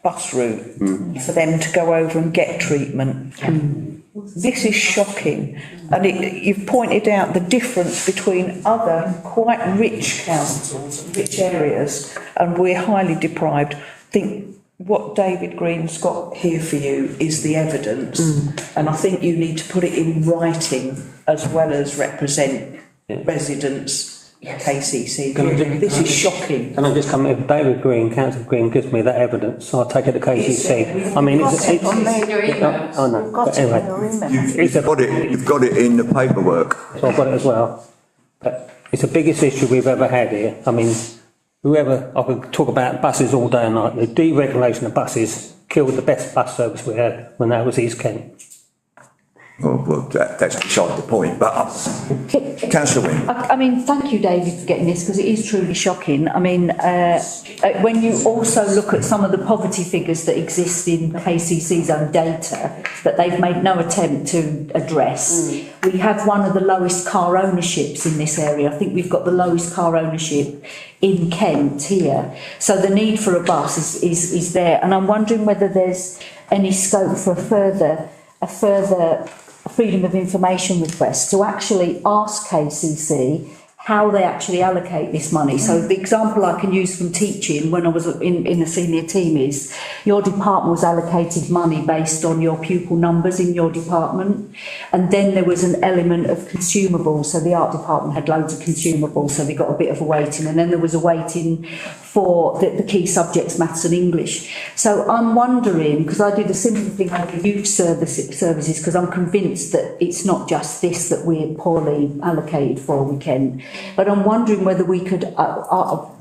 bus route for them to go over and get treatment. This is shocking, and you've pointed out the difference between other quite rich councils, rich areas, and we're highly deprived. I think what David Green's got here for you is the evidence, and I think you need to put it in writing as well as represent residents. KCC. This is shocking. Can I just come in? David Green, Councillor Green gives me that evidence, so I'll take it to KCC. I mean, it's oh no, but anyway, You've got it in the paperwork. so I've got it as well. But it's the biggest issue we've ever had here. I mean, I could talk about buses all day and night. The deregulation of buses killed the best bus service we had when that was East Kent. Well, that's beside the point, but Councillor Wynne. I mean, thank you, David, for getting this, because it is truly shocking. I mean, when you also look at some of the poverty figures that exist in KCC's own data that they've made no attempt to address, we have one of the lowest car ownerships in this area. I think we've got the lowest car ownership in Kent here. So the need for a bus is there. And I'm wondering whether there's any scope for a further freedom of information request to actually ask KCC how they actually allocate this money. So the example I can use from teaching when I was in the senior team is your department was allocated money based on your pupil numbers in your department, and then there was an element of consumables. So the art department had loads of consumables, so they got a bit of a weighting, and then there was a weighting for the key subjects, maths and English. So I'm wondering, because I do the simple thing like the youth services, because I'm convinced that it's not just this that we're poorly allocated for, we can. But I'm wondering whether we could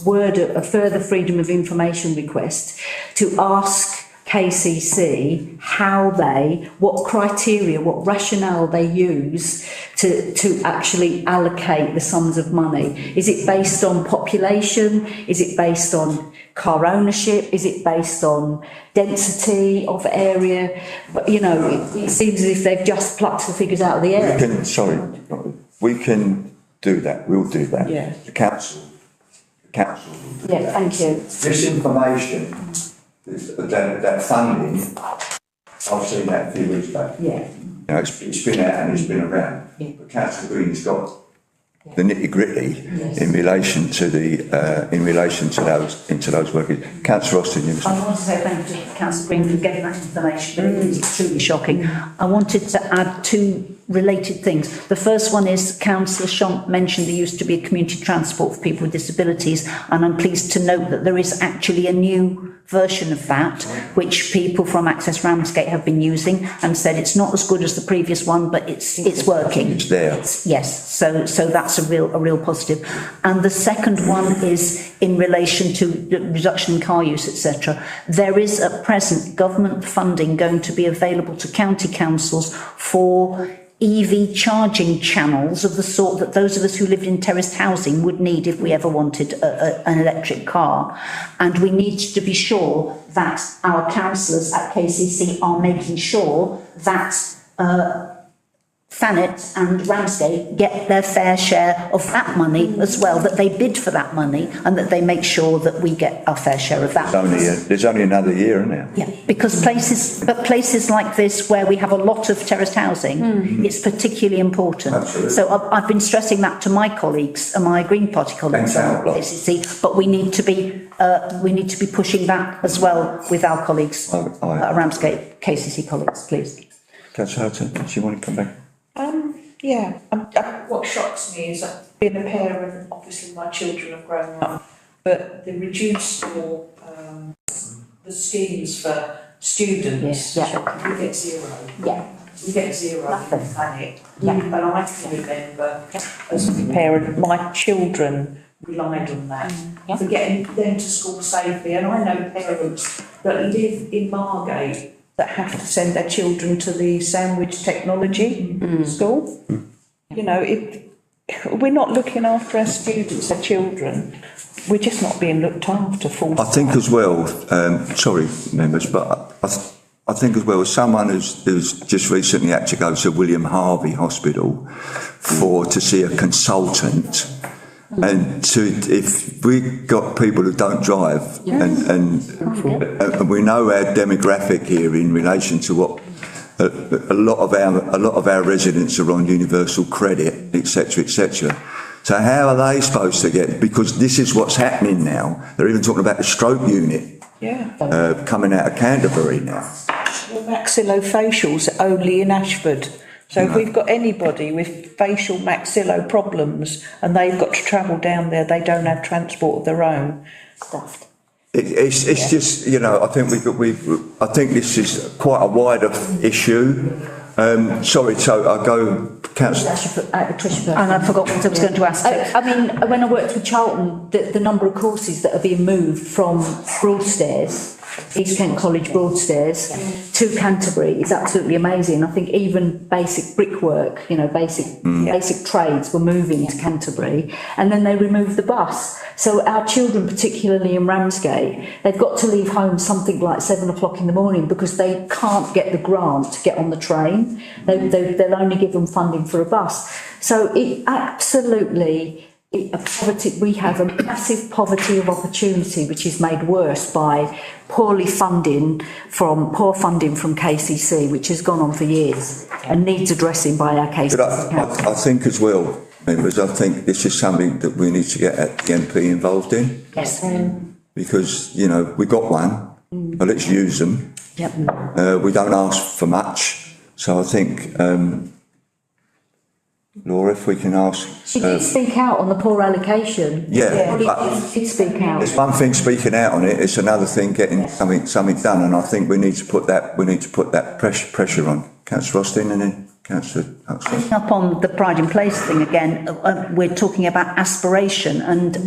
word a further freedom of information request to ask KCC what criteria, what rationale they use to actually allocate the sums of money. Is it based on population? Is it based on car ownership? Is it based on density of area? But, you know, it seems as if they've just plucked the figures out of the air. We can do that. We'll do that. Yeah. The council. Yeah, thank you. This information, that funding, I've seen that a few weeks back. Yeah. You know, it's been out and it's been around. Yeah. But Councillor Green's got the nitty gritty in relation to those workers. Councillor Austin, you I want to say thank you to Councillor Green for getting that information. It is truly shocking. I wanted to add two related things. The first one is Councillor Shomp mentioned there used to be a community transport for people with disabilities, and I'm pleased to note that there is actually a new version of that which people from Access Ramsgate have been using and said it's not as good as the previous one, but it's working. It's there. Yes, so that's a real positive. And the second one is in relation to the reduction in car use, etc. There is at present government funding going to be available to county councils for EV charging channels of the sort that those of us who lived in terraced housing would need if we ever wanted an electric car. And we need to be sure that our councillors at KCC are making sure that Thanet and Ramsgate get their fair share of that money as well, that they bid for that money and that they make sure that we get our fair share of that. There's only another year, isn't there? Yeah, because places like this where we have a lot of terraced housing, it's particularly important. Absolutely. So I've been stressing that to my colleagues, my Green Party colleagues at KCC, but we need to be we need to be pushing that as well with our colleagues, Aye. Ramsgate KCC colleagues, please. Councillor Houghton, do you want to come back? Yeah, what shocks me is I've been a parent, obviously my children have grown up, but the reduced or the schemes for students, Yeah. we get zero. Yeah. We get zero Nothing. in panic. Yeah. And I can remember, as a parent, my children relied on that. Yeah. For getting them to school safely, and I know parents that live in Margate that have to send their children to the Sandwich Technology School. You know, we're not looking after our students, our children. We're just not being looked after full. I think as well, sorry members, but I think as well, as someone who's just recently had to go to William Harvey Hospital to see a consultant, and if we got people who don't drive, and we know our demographic here in relation to what a lot of our residents are on universal credit, etc., etc. So how are they supposed to get? Because this is what's happening now. They're even talking about the stroke unit coming out of Canterbury now. Well, maxillofacials are only in Ashford. So if we've got anybody with facial maxillo problems and they've got to travel down there, they don't have transport of their own. Stuffed. It's just, you know, I think I think this is quite a wider issue. Sorry, so I go, Councillor. And I forgot what I was going to ask. I mean, when I worked with Charlton, the number of courses that are being moved from Broadstairs, East Kent College Broadstairs, to Canterbury is absolutely amazing. I think even basic brickwork, you know, basic trades were moving to Canterbury, and then they removed the bus. So our children, particularly in Ramsgate, they've got to leave home something like 7 o'clock in the morning because they can't get the grant to get on the train. They'll only give them funding for a bus. So it absolutely, we have a massive poverty of opportunity, which is made worse by poor funding from KCC, which has gone on for years and needs addressing by our KCC. But I think as well, members, I think this is something that we need to get the MP involved in. Yes. Because, you know, we got one, but let's use them. Yep. We don't ask for much. So I think, Laura, if we can ask... She did speak out on the poor allocation. Yeah. She did speak out. It's one thing speaking out on it, it's another thing getting something done, and I think we need to put that pressure on. Councillor Austin and then Councillor Huxley. Picking up on the Pride in Place thing again, we're talking about aspiration, and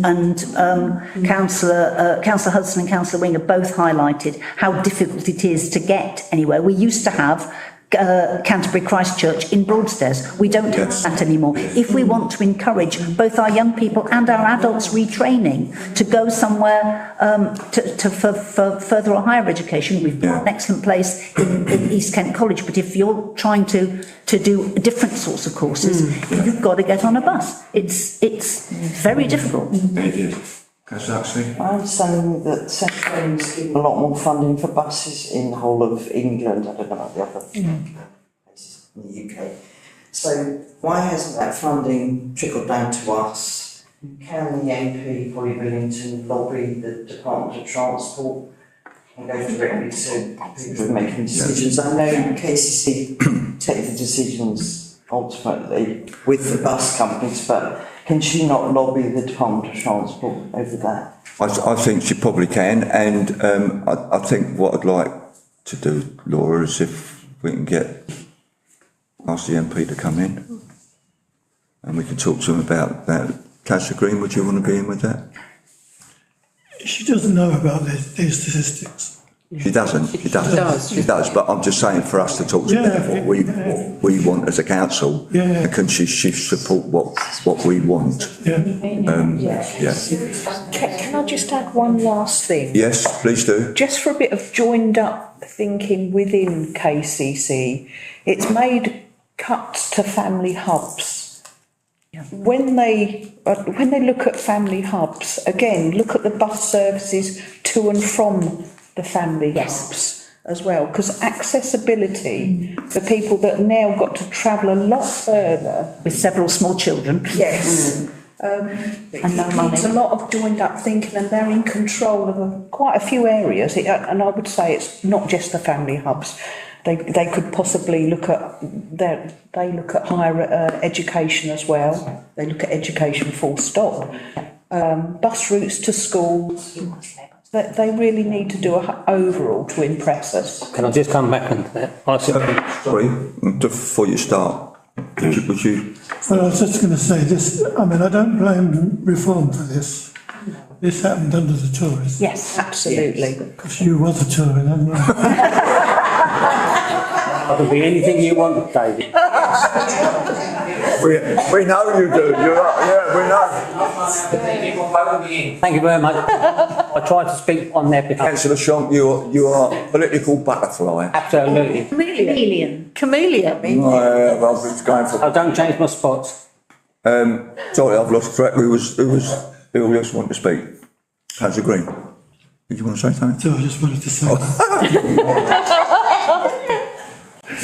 Councillor Hudson and Councillor Winger both highlighted how difficult it is to get anywhere. We used to have Canterbury Christchurch in Broadstairs. We don't have that anymore. If we want to encourage both our young people and our adults retraining to go somewhere for further or higher education, we've got an excellent place in East Kent College, but if you're trying to do different sorts of courses, you've got to get on a bus. It's very difficult. I understand that Central is giving a lot more funding for buses in the whole of England. I don't know about the other places in the UK. So why hasn't that funding trickled down to us? Can the MP, Polly Billington, lobby the Department of Transport and go directly to people who are making decisions? I know KCC take the decisions ultimately with the bus companies, but can she not lobby the Department of Transport over that? I think she probably can, and I think what I'd like to do, Laura, is if we can ask the MP to come in and we can talk to him about that. Councillor Green, would you want to be in with that? She doesn't know about these statistics. She does, but I'm just saying for us to talk to her what we want as a council, and can she support what we want? Can I just add one last thing? Yes, please do. Just for a bit of joined up thinking within KCC, it's made cuts to family hubs. When they look at family hubs, again, look at the bus services to and from the family hubs as well, because accessibility for people that now got to travel a lot further with several small children. And no It money. needs a lot of joined up thinking, and they're in control of quite a few areas. And I would say it's not just the family hubs. They could possibly look at they look at higher education as well. They look at education full stop. Bus routes to schools. They really need to do an overall to impress us. Can I just come back on that? I simply, Sorry, just before you start, would you? Well, I was just going to say this, I mean, I don't blame Reform for this. This happened under the Tories. Yes, absolutely. Because you was a Tory, hadn't you? I can be anything you want, David. We know you do, you're right, yeah, we know. Thank you very much. I tried to speak on their behalf. Councillor Shonk, you are a political butterfly. Absolutely. Chameleon. I was going for. I don't change my spots. Sorry, I've lost track. Who else wanted to speak? Councillor Green. Did you want to say something? So I just wanted to say.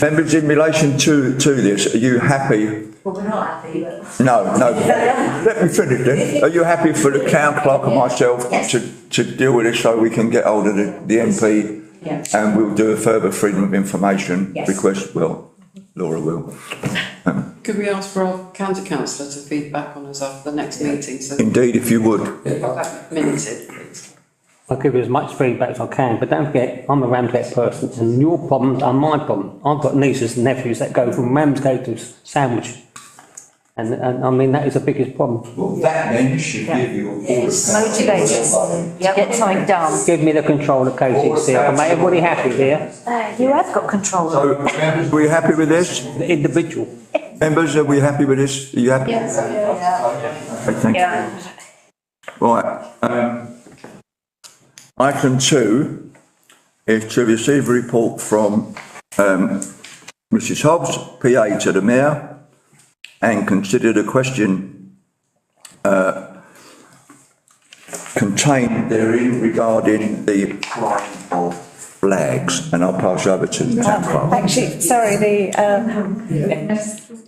Members, in relation to this, are you happy? Well, we're not happy, but... No. Let me finish then. Are you happy for the town clerk and myself to deal with this so we can get hold of the MP? Yes. And we'll do a further freedom of information Yes. request. Well, Laura will. Could we ask for our county councillor to feed back on us after the next meeting? So Indeed, if you would. that minuted, please. I'll give you as much feedback as I can, but don't forget, I'm a Ramsgate person, and your problems are my problem. I've got nieces and nephews that go from Ramsgate to Sandwich. And I mean, that is the biggest problem. Well, that then should give you all It's motivation to get something done. Give me the control of KTC. I can make everybody happy here. You have got control. So, members, are we happy with this? The individual. Members, are we happy with this? Are you happy? Yes. Okay, thank you. Right. Item 2 is to receive a report from Mrs Hobbs, PA to the Mayor, and consider the question contained therein regarding the flying of flags. And I'll pass over to the town clerk. Actually, sorry,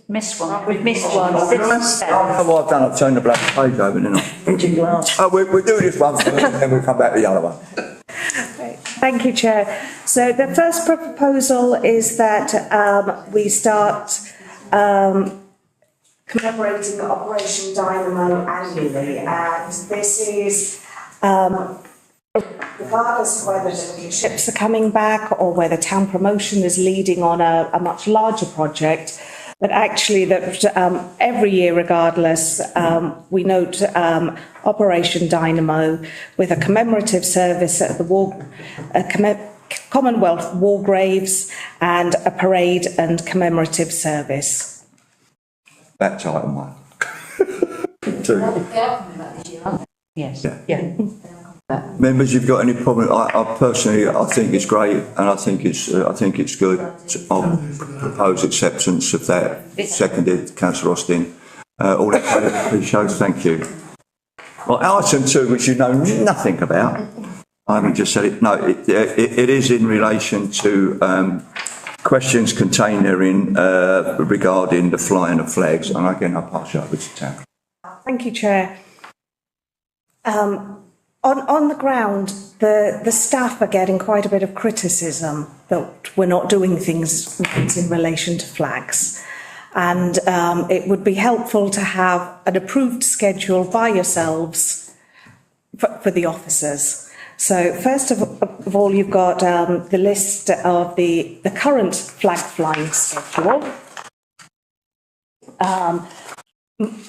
Missed one. We've missed one. Oh, what I've done, I've turned the black page over, didn't I? Oh, we'll do this one first and then we'll come back to the other one. Thank you, Chair. So the first proposal is that we start commemorating Operation Dynamo annually, and this is regardless of whether the ships are coming back or whether town promotion is leading on a much larger project. But actually, that every year, regardless, we note Operation Dynamo with a commemorative service at the Commonwealth War Graves and a parade and commemorative service. That's item 1. 2. Yes. Yeah. Members, you've got any problem? I personally, I think it's great, and I think it's good. I'll propose acceptance of that. Seconded, Councillor Austin. All that kind of shows. Thank you. Well, item 2, which you know nothing about. I haven't just said it. No, it is in relation to questions contained therein regarding the flying of flags. And again, I'll pass you over to town. Thank you, Chair. On the ground, the staff are getting quite a bit of criticism that we're not doing things in relation to flags. And it would be helpful to have an approved schedule by yourselves for the officers. So first of all, you've got the list of the current flag flying schedule.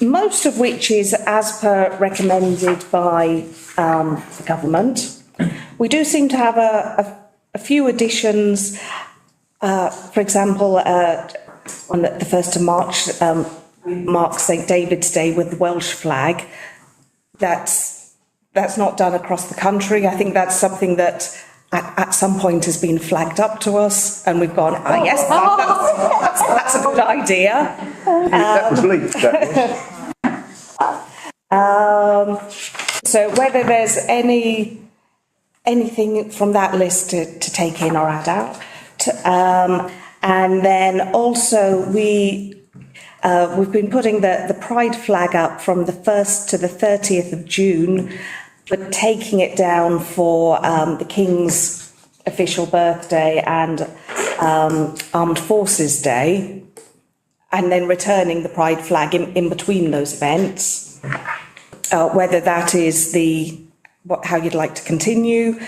Most of which is as per recommended by the government. We do seem to have a few additions. For example, on the 1st of March, marks St David's Day with the Welsh flag. That's not done across the country. I think that's something that at some point has been flagged up to us, and we've gone, oh yes, that's a good idea. That was leaked, that was. So whether there's anything from that list to take in or add out. And then also we we've been putting the Pride flag up from the 1st to the 30th of June, but taking it down for the King's official birthday and Armed Forces Day, and then returning the Pride flag in between those events. Whether that is how you'd like to continue,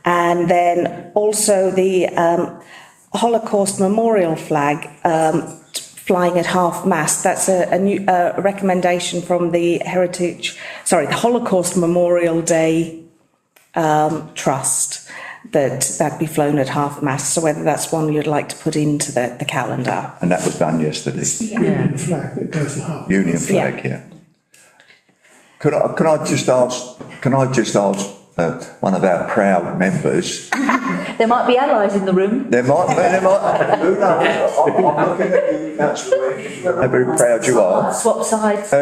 and then also the Holocaust Memorial flag flying at half-mast. That's a new recommendation from the Holocaust Memorial Day Trust, that be flown at half-mast. So whether that's one you'd like to put into the calendar. And that was done yesterday. Union flag that goes at half. Union flag, yeah. Can I just ask one of our proud members? There might be allies in the room. There might. Who knows? I'm looking at you, Councillor. How very proud you are. Swap sides.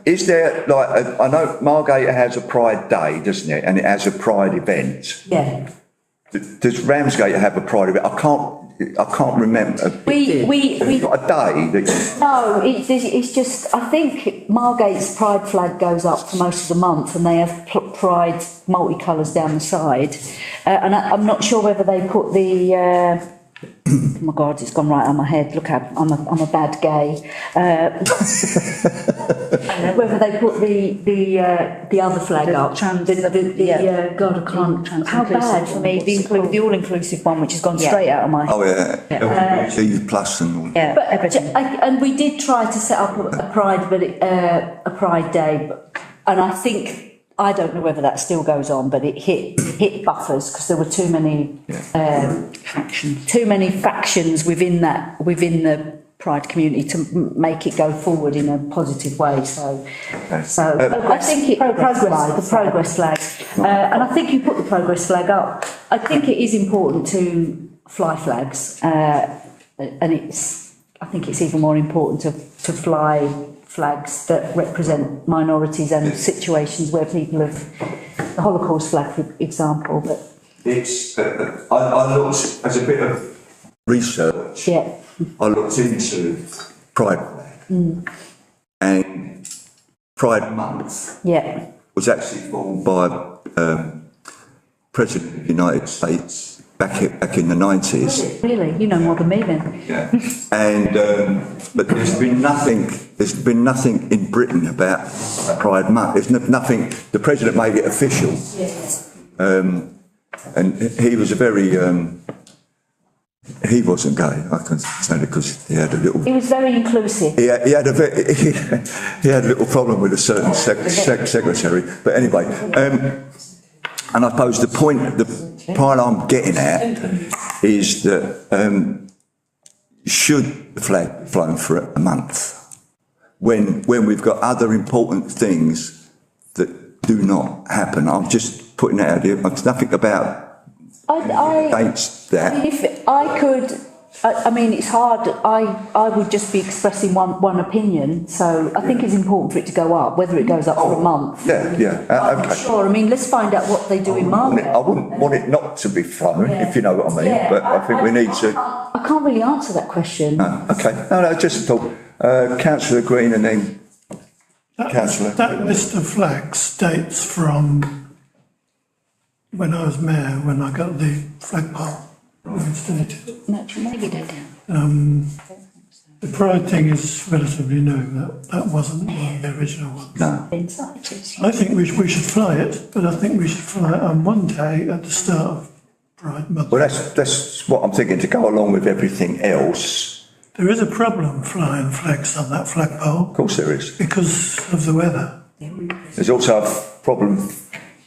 Is there, I know Margate has a Pride Day, doesn't it? And it has a Pride event. Yeah. Does Ramsgate have a Pride event? I can't remember. We got a day that. No, it's just, I think Margate's Pride flag goes up for most of the month, and they have Pride multicolours down the side. And I'm not sure whether they put the. Oh my God, it's gone right on my head. Look, I'm a bad gay. Whether they put the other flag up, God, I can't. How bad for me the all-inclusive one, which has gone straight out of my. Oh yeah, LGBT plus and all. Yeah, but and we did try to set up a Pride, but a Pride Day, and I think. I don't know whether that still goes on, but it hit buffers because there were too many factions within the Pride community to make it go forward in a positive way. So I think the progress flag, and I think you put the progress flag up. I think it is important to fly flags, and I think it's even more important to fly flags that represent minorities and situations where people have the Holocaust flag, for example. But it's I looked as a bit of research. Yeah. I looked into Pride flag, and Pride Month. Yeah. Was actually formed by President of the United States back in the 90s. Really, you know more than me then. Yeah, and but there's been nothing in Britain about Pride Month. There's nothing. The president made it official. Yes. And he was a very. He wasn't gay. I can say it because he had a little. He was very inclusive. He had a little problem with a certain secretary. But anyway. And I suppose the point I'm getting at is that should the flag be flown for a month when we've got other important things that do not happen? I'm just putting that out here. There's nothing about against that. I mean, if I could. I mean, it's hard. I would just be expressing one opinion. So I think it's important for it to go up, whether it goes up for a month. Yeah. Okay. Sure. I mean, let's find out what they do in Margate. I wouldn't want it not to be flown, if you know what I mean. Yeah, but I think we need to. I can't really answer that question. Okay. No. Just a thought. Councillor Green, and then Councillor. That list of flags dates from when I was mayor, when I got the flagpole installed. Maybe don't count. The Pride thing is relatively new. That wasn't one of the original ones. No. I think we should fly it, but I think we should fly it on one day at the start of Pride Month. Well, that's what I'm thinking, to go along with everything else. There is a problem flying flags on that flagpole. Of course there is. Because of the weather. There's also a problem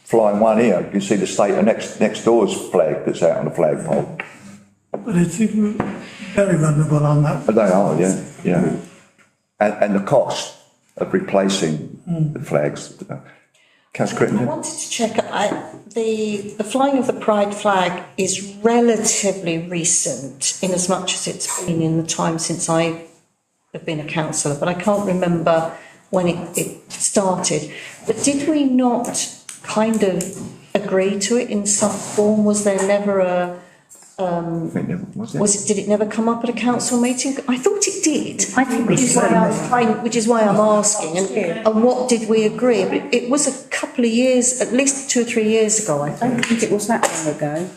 flying one here. You can see the state of next door's flag that's out on the flagpole. But it's very vulnerable on that. But they are, yeah. And the cost of replacing the flags. Councillor Crittenden? I wanted to check, the flying of the Pride flag is relatively recent, in as much as it's been in the time since I have been a councillor, but I can't remember when it started. But did we not kind of agree to it in some form? Was there never I think never, was it? Did it never come up at a council meeting? I thought it did. I think Which is why I'm asking, and what did we agree? But it was a couple of years, at least 2 or 3 years ago, I I think. don't think it was that long ago.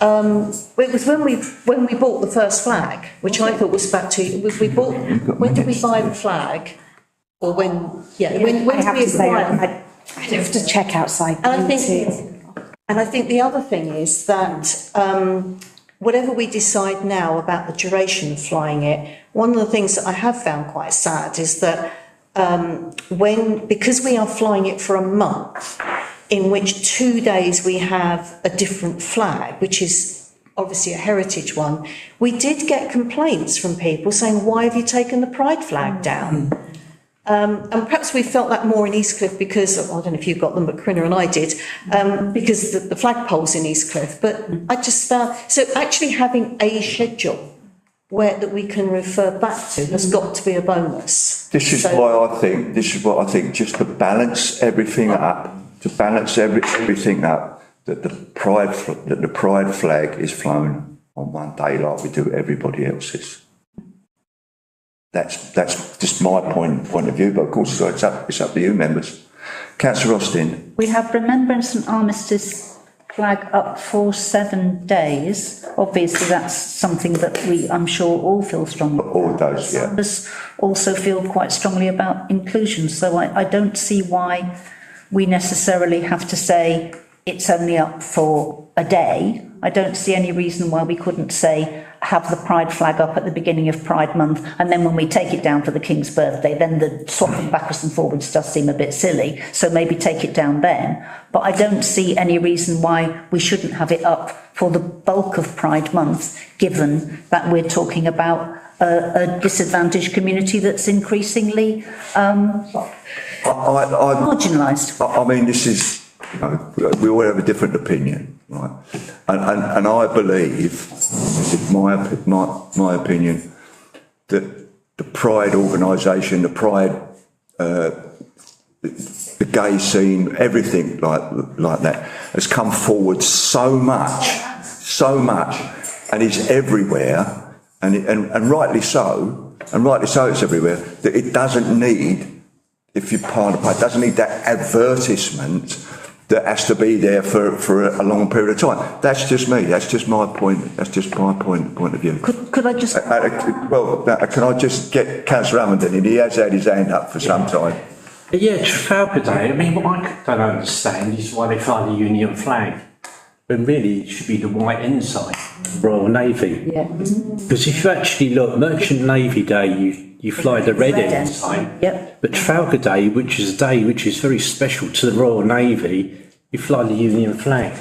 It was when we bought the first flag, which I thought was back to, when did we buy the flag? Or when I did have we to say, acquire? I'd have to check outside. And I think the other thing is that whatever we decide now about the duration of flying it, one of the things that I have found quite sad is that because we are flying it for a month, in which 2 days we have a different flag, which is obviously a heritage one, we did get complaints from people saying, why have you taken the pride flag down? And perhaps we felt that more in Eastcliff because, I don't know if you got them, but Corinna and I did, because the flagpole's in Eastcliff. But I just found, so actually having a schedule that we can refer back to has got to be a bonus. This is what I think, just to balance everything up, everything up, that the pride flag is flown on one day like we do everybody else's. That's just my point of view, but of course it's up to you members. Councillor Austin. We have Remembrance and Armistice flag up for 7 days. Obviously, that's something that I'm sure all feel strongly about. All those, yeah. Others also feel quite strongly about inclusion, so I don't see why we necessarily have to say it's only up for a day. I don't see any reason why we couldn't say have the pride flag up at the beginning of Pride Month, and then when we take it down for the King's birthday, then the swapping backwards and forwards does seem a bit silly, so maybe take it down then. But I don't see any reason why we shouldn't have it up for the bulk of Pride Month, given that we're talking about a disadvantaged community that's increasingly marginalised. I mean, this is, we all have a different opinion, right? And I believe, this is my opinion, that the Pride organisation, the Pride, the gay scene, everything like that has come forward so much, and is everywhere, and rightly so it's everywhere, that it doesn't need, if you pardon, it doesn't need that advertisement that has to be there for a long period of time. That's just me. That's just my point. That's just my point of view. Could I just... can I just get Councillor Hammond in? He has had his hand up for some time. Yeah, Trafalgar Day. I mean, what I don't understand is why they fly the Union flag, when really it should be the white ensign, Royal Navy. Yeah. Because if you actually look, Merchant Navy Day, you fly the red ensign. Yep. But Trafalgar Day, which is a day which is very special to the Royal Navy, you fly the Union flag.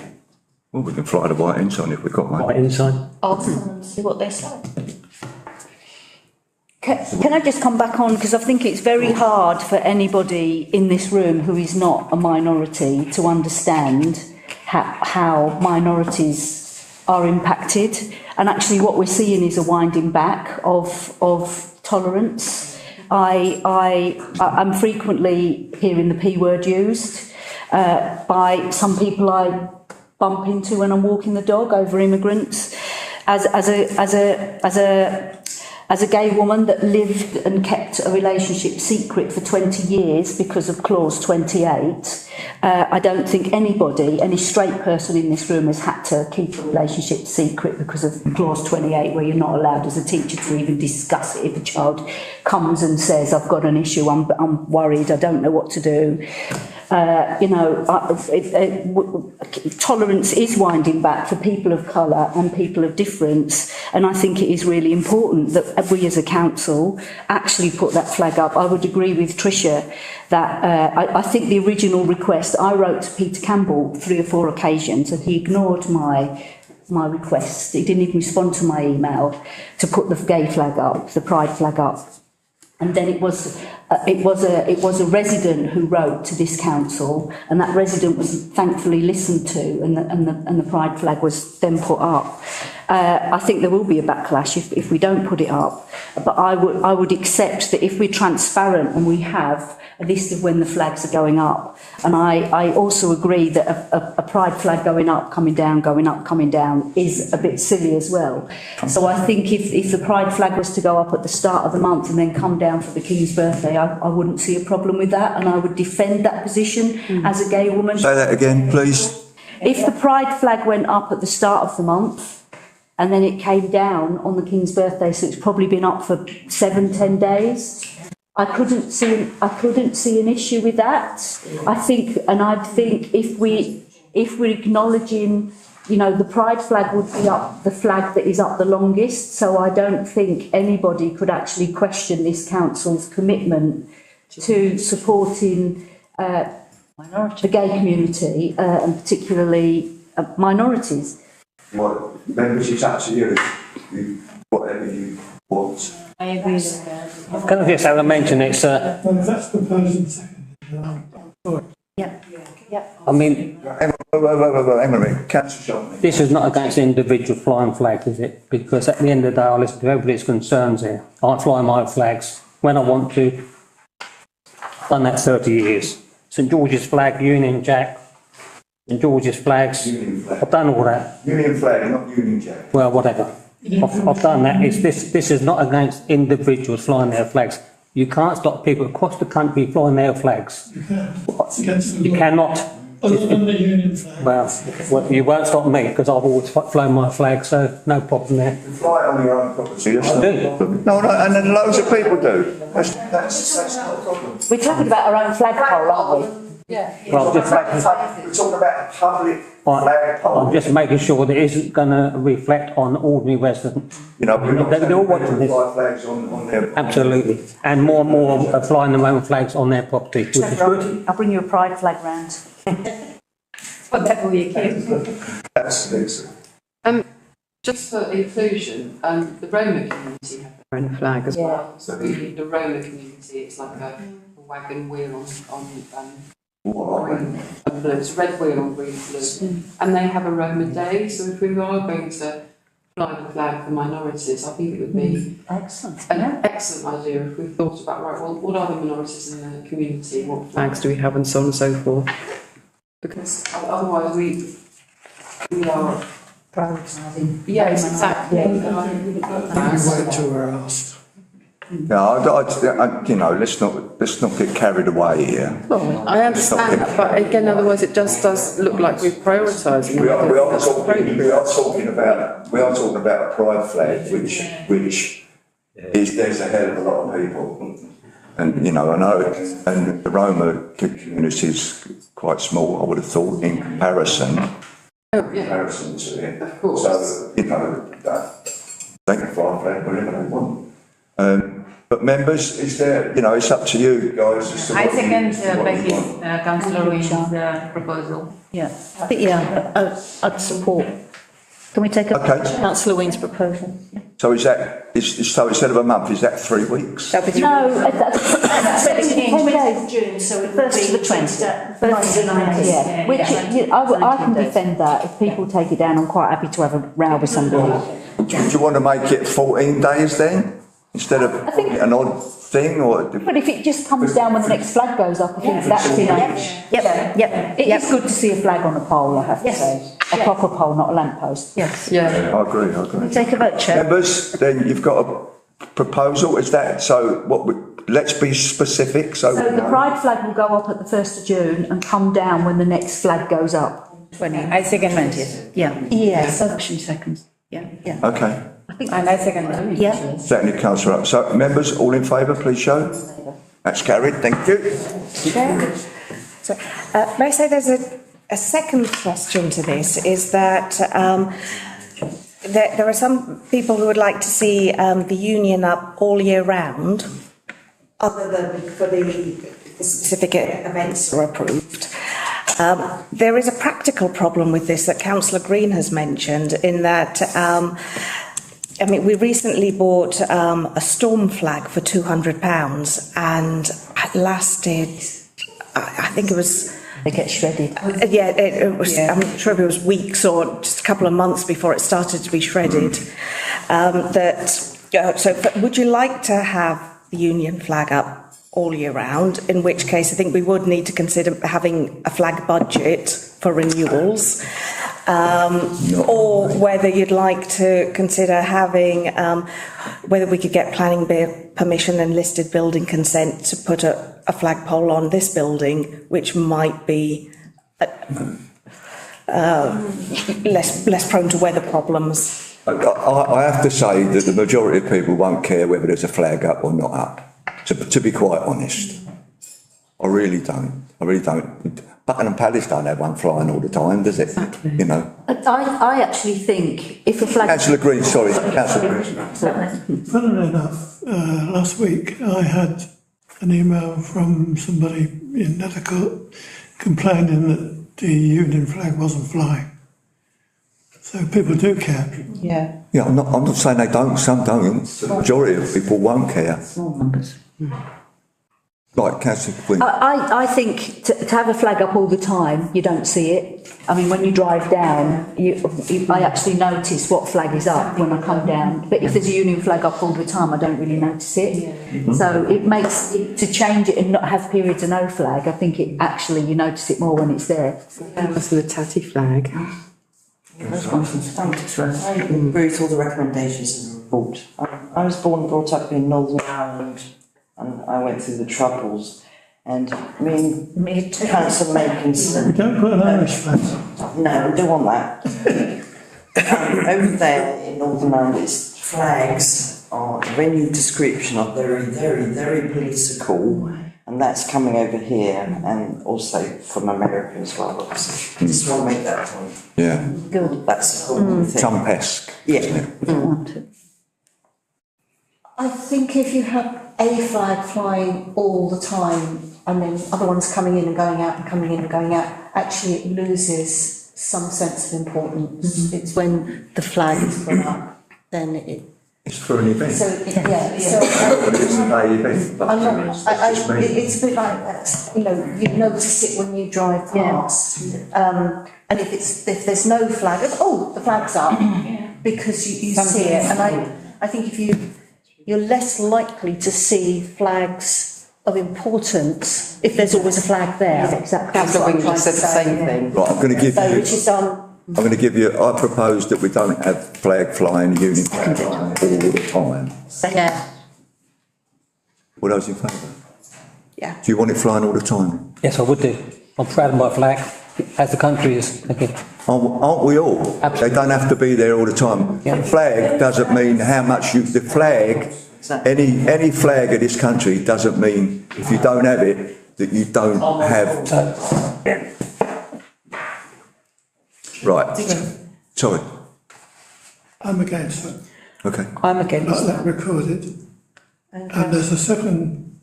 Well, we can fly the white ensign if we've got one. White ensign. I'll see what they say. Can I just come back on, because I think it's very hard for anybody in this room who is not a minority to understand how minorities are impacted, and actually what we're seeing is a winding back of tolerance. I'm frequently hearing the P word used by some people I bump into when I'm walking the dog over immigrants. As a gay woman that lived and kept a relationship secret for 20 years because of clause 28, I don't think any straight person in this room has had to keep a relationship secret because of clause 28, where you're not allowed as a teacher to even discuss it. If a child comes and says, I've got an issue, I'm worried, I don't know what to do. Tolerance is winding back for people of colour and people of difference, and I think it is really important that we as a council actually put that flag up. I would agree with Tricia that I think the original request, I wrote to Peter Campbell 3 or 4 occasions and he ignored my request. He didn't even respond to my email to put the gay flag up, the pride flag up. And then it was it was a resident who wrote to this council, and that resident was thankfully listened to, and the pride flag was then put up. I think there will be a backlash if we don't put it up, but I would accept that if we're transparent and we have a list of when the flags are going up, and I also agree that a pride flag going up, coming down, going up, coming down is a bit silly as well. So I think if the pride flag was to go up at the start of the month and then come down for the King's birthday, I wouldn't see a problem with that, and I would defend that position as a gay woman. Say that again, please. If the pride flag went up at the start of the month and then it came down on the King's birthday, so it's probably been up for 7-10 days, I couldn't see an issue with that. I think if we're acknowledging, you know, the pride flag would be up, the flag that is up the longest, so I don't think anybody could actually question this council's commitment to supporting the gay community, and particularly minorities. Well, members, it's up to you. Whatever you want. I agree with that. Can I just have a mention? It's Well, if that's proposed and seconded, I mean, Hang on a minute. Councillor Shotney. this is not against individual flying flags, is it? Because at the end of the day, I listen to everybody's concerns here. I fly my flags when I want to. I've done that 30 years. St George's flag, Union Jack, St George's flags. Union flag. I've done all that. Union flag, not Union Jack. Well, whatever. I've done that. This is not against individuals flying their flags. You can't stop people across the country flying their flags. You cannot. under Union flag. Well, you won't stop me because I've always flown my flag, so no problem there. You fly it on your own property. That's I not do. a problem. No, and then loads of people do. That's not a problem. We're talking about our own flagpole, aren't we? Well, We're talking about a public flag pole. I'm just making sure that it isn't going to reflect on ordinary residents. You know, we're not They're all watching this. fly flags on their. Absolutely. And more are flying their own flags on their property, which is good. I'll bring you a pride flag round. Whatever you can. That's excellent. Just for inclusion, the Roma community have their own flag as well. So the Roma community, it's like a wagon wheel on green and blue. It's a red wheel on green and blue. And they have a Roma day, so if we are going to fly the flag for minorities, I think it would be an excellent idea if we thought about, right, well, what are the minorities in the community, what flags do we have, and so on and so forth. Because otherwise we are prioritising. Yes, exactly. Wait till we're asked. No, you know, let's not get carried away here. Well, I understand that, but again, otherwise it just does look like we're prioritising. We are talking about a pride flag, which is, there's a hell of a lot of people, and you know, I know, and the Roma community is quite small, I would have thought, in comparison to it. Of course. So you know, they can fly flag whatever they want. But members, is there, you know, it's up to you guys. As to I what you- second what you Becky's, want. Councillor Wing's proposal. Yeah, I think, I'd support. Can we take Okay. Councillor Wing's proposal? So so instead of a month, is that 3 weeks? No, that's 10 days. June, so it First to the 20th. Yeah, which, I can defend that. If people take it down, I'm quite happy to have a row with somebody. Do you want to make it 14 days then? Instead of an odd thing, or? But if it just comes down when the next flag goes up, I think that's enough. Yep. It is good to see a flag on a pole, I have to say. A proper pole, not a lamppost. Yes. Yeah. I agree. Take a vote, Chair. Members, then you've got a proposal, is that, so let's be specific, so. So the pride flag will go up at the 1st of June and come down when the next flag goes up. 20. I second 20th. Yeah. Yes. Option seconds. Yeah. Okay, And I second that. Yeah. certainly councillor up. So members, all in favour, please show. That's carried, thank you. So, may I say there's a second question to this, is that there are some people who would like to see the union up all year round, other than for the specific events are approved. There is a practical problem with this that Councillor Green has mentioned, in that I mean, we recently bought a storm flag for £200 and it lasted, I think it was... They get shredded. Yeah, it was, I'm not sure if it was weeks or just a couple of months before it started to be shredded. So would you like to have the Union flag up all year round? In which case, I think we would need to consider having a flag budget for renewals. Or whether you'd like to consider having, whether we could get planning permission and listed building consent to put a flagpole on this building, which might be less prone to weather problems. I have to say that the majority of people won't care whether there's a flag up or not up, to be quite honest. I really don't. Buckingham Palace don't have one flying all the time, does it? Exactly. You know. I actually think if a flag... Councillor Green, sorry. Councillor Green. Funnily enough, last week I had an email from somebody in Nethercourt complaining that the Union flag wasn't flying. So people do care. Yeah. Yeah, I'm not saying they don't, some don't. The majority of people won't care. Small numbers. Like Councillor Quinn. I think to have a flag up all the time, you don't see it. I mean, when you drive down, I actually notice what flag is up when I come down. But if there's a Union flag up all the time, I don't really notice it. Yeah. So it makes it, to change it and not have periods of no flag. I think it actually you notice it more when it's there. That's the tatty flag. Those ones and stuff. I agree with all the recommendations in the report. I was born and brought up in Northern Ireland, and I went through the Troubles. And I mean, Councillor Makinson. We don't put an Irish flag. No, we don't want that. Over there in Northern Ireland, it's flags are the venue description are very, very, very political, and that's coming over here and also from America as well. Obviously. Just want to make that point. Yeah. Good. That's the whole thing. Trump-esque. Yeah. I think if you have a flag flying all the time and then other ones coming in and going out and coming in and going out, actually it loses some sense of importance. Mm-hmm. It's when the flag is put up, then It's for an event. So, yeah. So, It's a day event. But it's a bit like that. You know, you notice it when you drive past. And if there's no flag, the flag's up, because you see it. And I think if you're less likely to see flags of importance if there's always a flag there. Yeah, exactly. Councillor Winkley said the same thing. Right, I'm going to give So, you. which is I'm going to give you. I propose that we don't have flag flying, Union flag flying all the time. yeah. All those in favour? Yeah. Do you want it flying all the time? Yes, I would do. I'm proud of my flag, as the country is. Okay. Aren't we all? Absolutely. They don't have to be there all the time. Yeah. The flag doesn't mean how much you. The flag, any flag of this country doesn't mean if you don't have it that you don't have. Right. Sorry. I'm against it. Okay. I'm against Like that. that recorded. And there's a second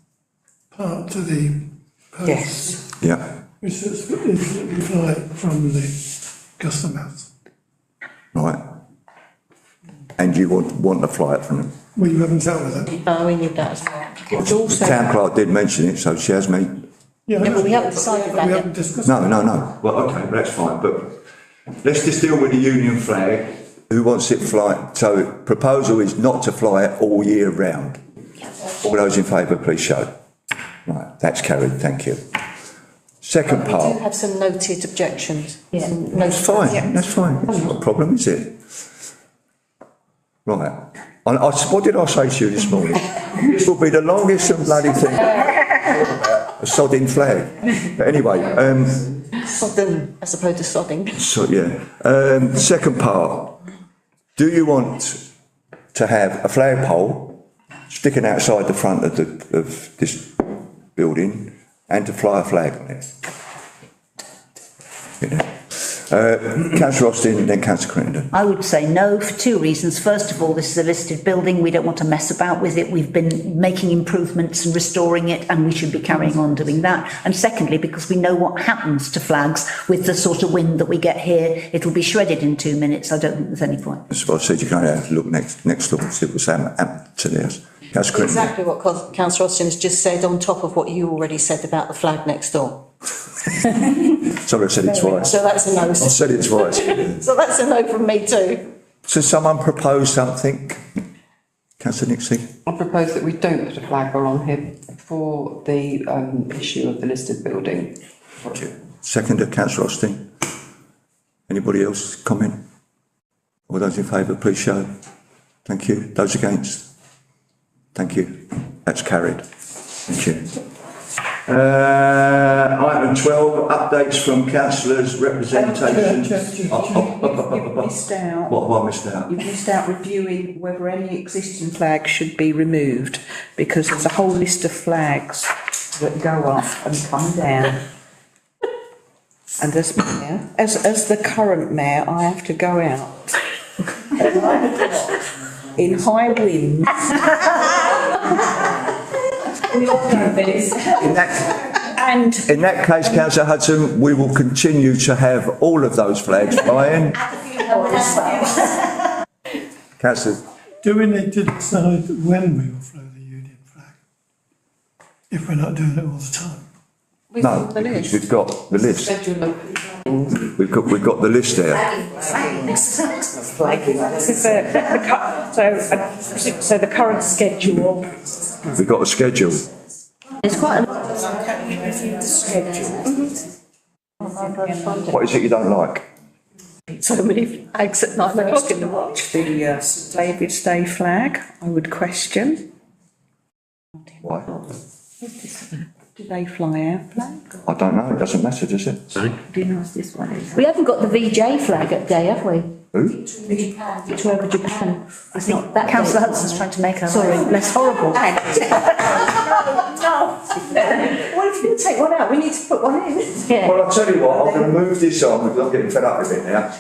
part to the post. Yes. Yeah. Which is like from the custom house. Right. And you want to fly it from them? Well, you haven't dealt with it. Oh, we need that as well. It's The also, town clerk did mention it, so she has made. Yeah, but we haven't decided that we yet. haven't discussed No. Well, okay, but that's fine. But let's just deal with the Union flag. Who wants it fly? So, proposal is not to fly it all year round. All those in favour, please show. Right, that's carried. Thank you. Second we do part. have some noted objections. Yeah. That's fine. That's fine. That's not a problem, is it? Right. What did I say to you this morning? This will be the longest and bloody thing. A sodding flag. But anyway, Sodden as opposed to sodding. so yeah. Second part. Do you want to have a flagpole sticking outside the front of this building and to fly a flag on it? You know? Councillor Austin, then Councillor Crittenden. I would say no for two reasons. First of all, this is a listed building. We don't want to mess about with it. We've been making improvements and restoring it, and we should be carrying on doing that. And secondly, because we know what happens to flags with the sort of wind that we get here. It will be shredded in 2 minutes. I don't think there's any point. As I said, you can only have to look next door and see what's happened to theirs. Councillor Crittenden. Exactly what Councillor Austin has just said on top of what you already said about the flag next door. Sorry, I said it twice. So that's a no. I said it twice. So that's a no from me too. So someone propose something? Councillor Nixie? I propose that we don't put a flag on here for the issue of the listed building. Seconder, Councillor Austin. Anybody else comment? All those in favour, please show. Thank you. Those against? Thank you. That's carried. Thank you. Item 12, updates from councillors' representation. You've missed out. What have I missed out? You've missed out reviewing whether any existing flags should be removed, because there's a whole list of flags that go up and come down. And as mayor, as the current mayor, I have to go out in high winds. We all know this. In that case, Councillor Hudson, we will continue to have all of those flags flying. Councillor. Do we need to decide when we will flow the union flag? If we're not doing it all the time? No, because we've got the list. We've got the list there. So the current schedule. We've got a schedule. It's quite a lot. What is it you don't like? So many flags at 9 o'clock in the morning. The St David's Day flag, I would question. Why? Do they fly our flag? I don't know. It doesn't matter, does it? Do you know what this one is? We haven't got the VJ flag at day, have we? Who? It's over Japan. It's not that. Councillor Hudson's trying to make her Sorry, less horrible. No. What if you take one out? We need to put one in. Yeah. Well, I'll tell you what, I'm going to move this on because I'm getting fed up with it now.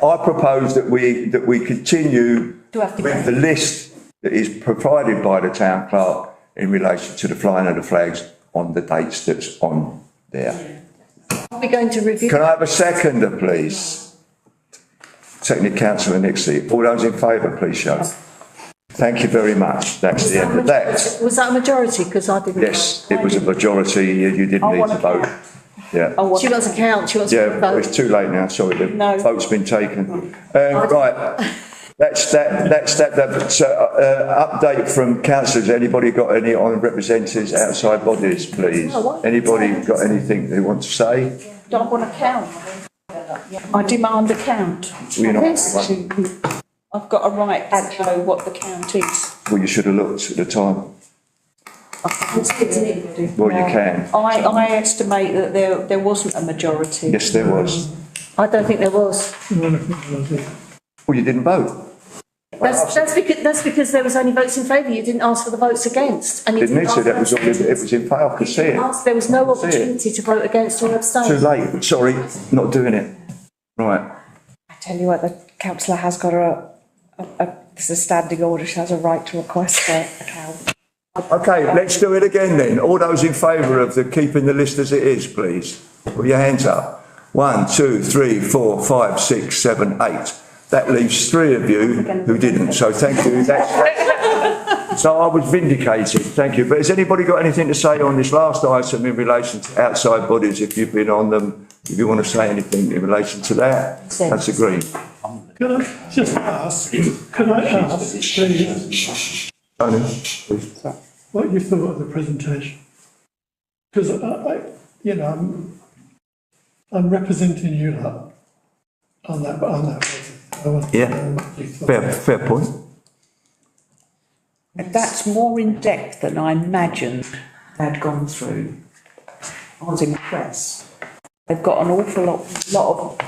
I propose that we continue with the list that is provided by the town clerk in relation to the flying of the flags on the dates that's on there. Are we going to review? Can I have a seconder, please? Seconded, Councillor Nixie. All those in favour, please show. Thank you very much. That's the end of that. Was that a majority? Because I didn't. Yes, it was a majority. You didn't need to vote. Yeah. She wants to count. She wants to Yeah, vote. it's too late now. Sorry, the vote's been taken. Right. That's that. So, update from councillors. Anybody got any on representatives outside bodies, please? Anybody got anything they want to say? Don't want to count. I demand a count. Well, you're not- Yes. I've got a right to know what the count is. Well, you should have looked at the time. Well, you can. I estimate that there wasn't a majority. Yes, there was. I don't think there was. Well, you didn't vote. That's because there was only votes in favour. You didn't ask for the votes against. And you Didn't need to. That was all. It was in favour. I could see it. There was no opportunity to vote against or abstain. Too late. Sorry, not doing it. Right. I tell you what, the councillor has got this is a standing order, she has a right to request a count. Okay, let's do it again then. All those in favour of keeping the list as it is, please. Put your hands up. 1, 2, 3, 4, 5, 6, 7, 8. That leaves 3 of you who didn't. So thank you. So I was vindicated. Thank you. But has anybody got anything to say on this last item in relation to outside bodies? If you've been on them, if you want to say anything in relation to that, that's agreed. Can I just ask, please, Tony, please. what you thought of the presentation? Because I'm representing you lot on that basis. Yeah, fair point. That's more in depth than I imagined they'd gone through. I was impressed. They've got an awful lot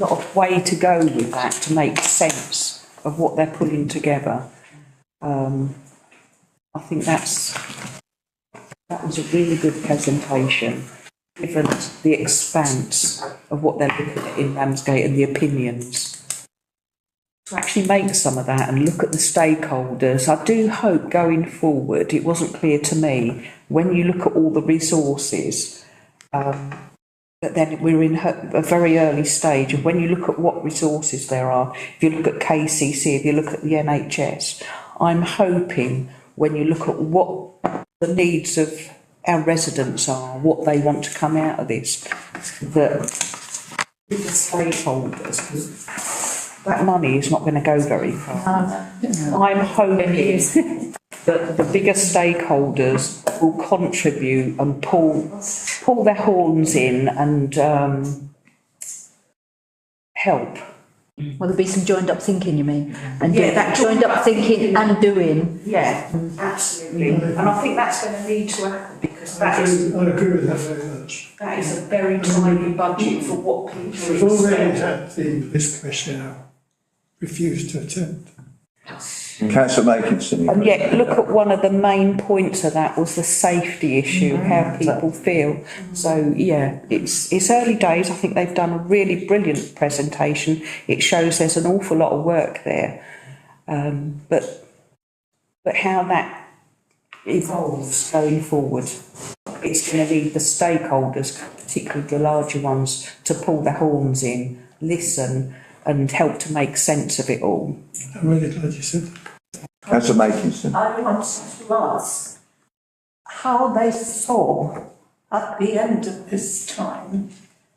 of way to go with that to make sense of what they're pulling together. I think that was a really good presentation. given the expanse of what they're looking at in Ramsgate and the opinions, to actually make some of that and look at the stakeholders. I do hope going forward, it wasn't clear to me, when you look at all the resources, that then we're in a very early stage, and when you look at what resources there are, if you look at KCC, if you look at the NHS, I'm hoping when you look at what the needs of our residents are, what they want to come out of this, that with the stakeholders, that money is not going to go very far. I'm hoping that the bigger stakeholders will contribute and pull their horns in and help. Well, there'll be some joined up thinking, you mean? And yeah, that joined up thinking and doing. Yeah, absolutely. And I think that's going to need to happen, because that is, I agree with that very much. that is a very tiny budget for what people We've already expect. had the police commissioner refuse to attend. Councillor Makinson. And yet, look at one of the main points of that was the safety issue, how people feel. So, yeah, it's early days. I think they've done a really brilliant presentation. It shows there's an awful lot of work there. But how that evolves going forward, it's going to need the stakeholders, particularly the larger ones, to pull their horns in, listen, and help to make sense of it all. I'm really glad you said that. Councillor Makinson. I wanted to ask how they saw at the end of this time,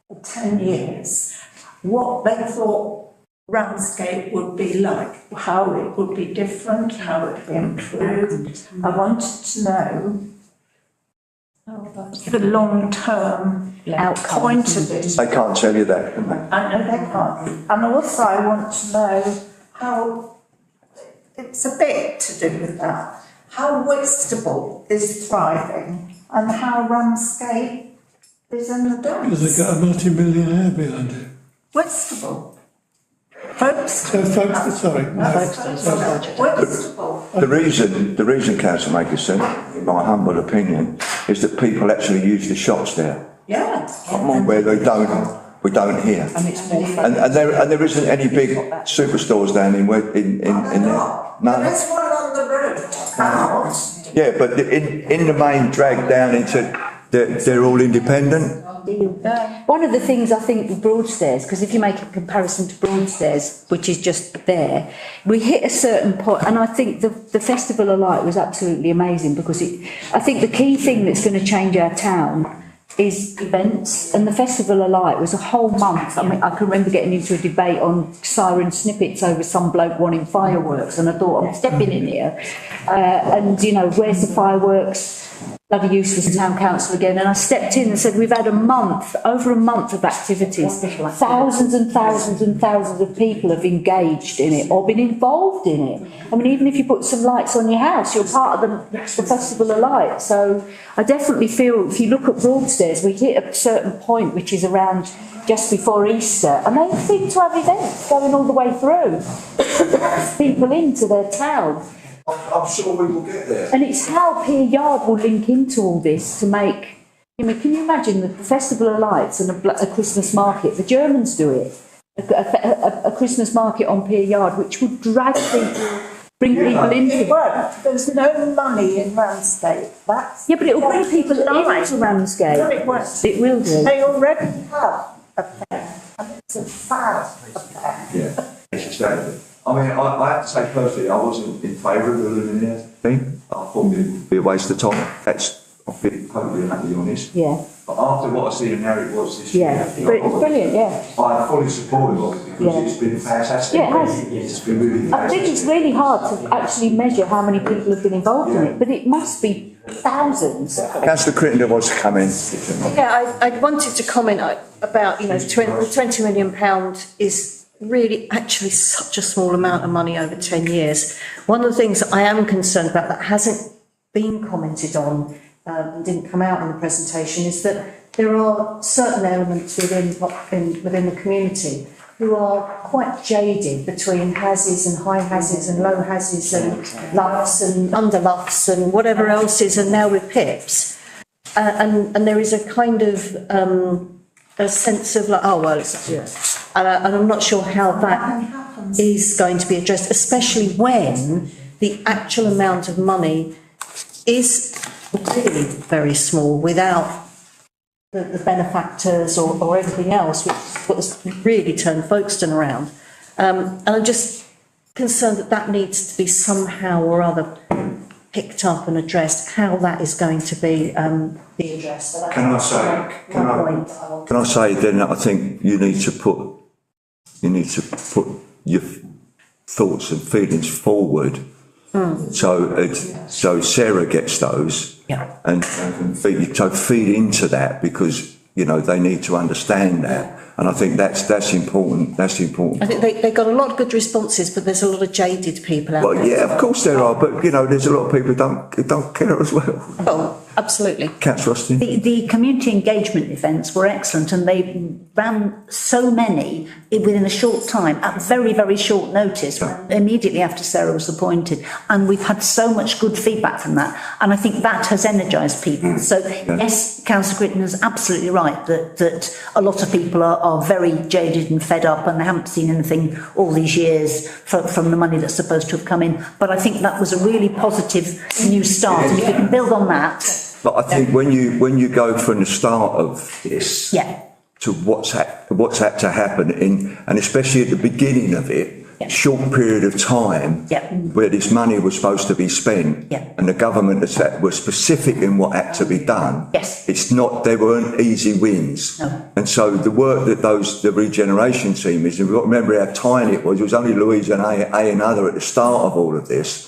the 10 years, what they thought Ramsgate would be like, how it would be different, how it would be improved. I wanted to know the long-term point of it. They can't tell you that, can they? I know they can't. And also I want to know how, it's a bit to do with that, how Whitstable is thriving and how Ramsgate is in the dumps. Because they've got a multi-millionaire behind it. Whitstable. Folks. Sorry. Whitstable. The reason, Councillor Makinson, in my humble opinion, is that people actually use the shops there. Yeah. Where we don't hear. And it's more And there isn't any big superstores down in there. No. There is one on the road. Yeah, but in the main drag down into, they're all independent. One of the things I think with Broadstairs, because if you make a comparison to Broadstairs, which is just there, we hit a certain point, and I think the Festival of Light was absolutely amazing, because I think the key thing that's going to change our town is events, and the Festival of Light was a whole month. I mean, I can remember getting into a debate on siren snippets over some bloke wanting fireworks, and I thought, I'm stepping in here, and you know, where's the fireworks? Bloody useless town council again. And I stepped in and said, we've had over a month of activities. Thousands and thousands and thousands of people have engaged in it or been involved in it. I mean, even if you put some lights on your house, you're part of the Festival of Light. So I definitely feel, if you look at Broadstairs, we hit a certain point, which is around just before Easter, and they seem to have events going all the way through. People into their town. I'm sure we will get there. And it's how Pier Yard will link into all this to make, I mean, can you imagine the Festival of Lights and a Christmas market? The Germans do it. A Christmas market on Pier Yard, which would drag people, bring people into it. Won't. There's no money in Ramsgate. That's yeah, but it will bring people into Ramsgate. No, it won't. It will do. They already have a fair, and it's a fab affair. Yeah, exactly. I mean, I have to say personally, I wasn't in favour of the luminaire thing. I thought it would be a waste of time. I'll be totally honest. Yeah. But after what I've seen and how it was this year, but it's brilliant, yeah. I'm fully supportive of it because it's been fantastic. Yeah, it has. It's been really I think it's really hard to actually measure how many people have been involved in it, but it must be thousands. Councillor Crittenden wants to come in. Yeah, I wanted to comment about, you know, £20 million is really actually such a small amount of money over 10 years. One of the things I am concerned about that hasn't been commented on and didn't come out in the presentation is that there are certain elements within the community who are quite jaded between HASs and high HASs and low HASs and LUFs and under LUFs and whatever else is, and now with PIPs. and there is a kind of a sense of like, oh well, it's and I'm not sure how that is going to be addressed, especially when the actual amount of money is really very small without the benefactors or everything else, which is what's really turned Folkestone around. And I'm just concerned that needs to be somehow or other picked up and addressed, how that is going to be addressed. So Can I say then that I think you need to put your thoughts and feelings forward. So Sarah gets those, and feed into that, because they need to understand that, and I think that's important. That's important. I think they got a lot of good responses, but there's a lot of jaded people out there. Well, yeah, of course there are, but there's a lot of people who don't care as well. Oh, absolutely. Councillor Austin. The community engagement events were excellent, and they ran so many within a short time, at very, very short notice, immediately after Sarah was appointed. And we've had so much good feedback from that. And I think that has energised people. So, yes, Councillor Gritton is absolutely right that a lot of people are very jaded and fed up, and they haven't seen anything all these years from the money that's supposed to have come in. But I think that was a really positive new start. And if we can build on that. But I think when you go from the start of this to what's had to happen and especially at the beginning of it, short period of time where this money was supposed to be spent, and the government was specific in what had to be done. It's not, they weren't easy wins. And so the work that the regeneration team is, and we've got to remember how tiny it was only Louise and A and other at the start of all of this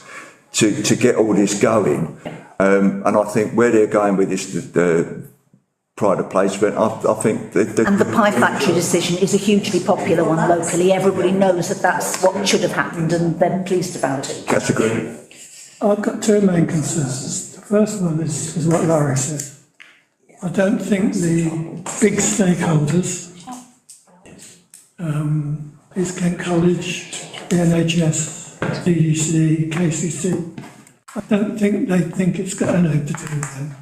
to get all this going. And I think where they're going with this, the private placement, I think... And the pie factory decision is a hugely popular one locally. Everybody knows that that's what should have happened, and they're pleased about it. That's agreed. I've got two main concerns. The first one is what Laurie said. I don't think the big stakeholders, East Kent College, the NHS, DDC, KCC, I don't think they think it's got anything to do with them.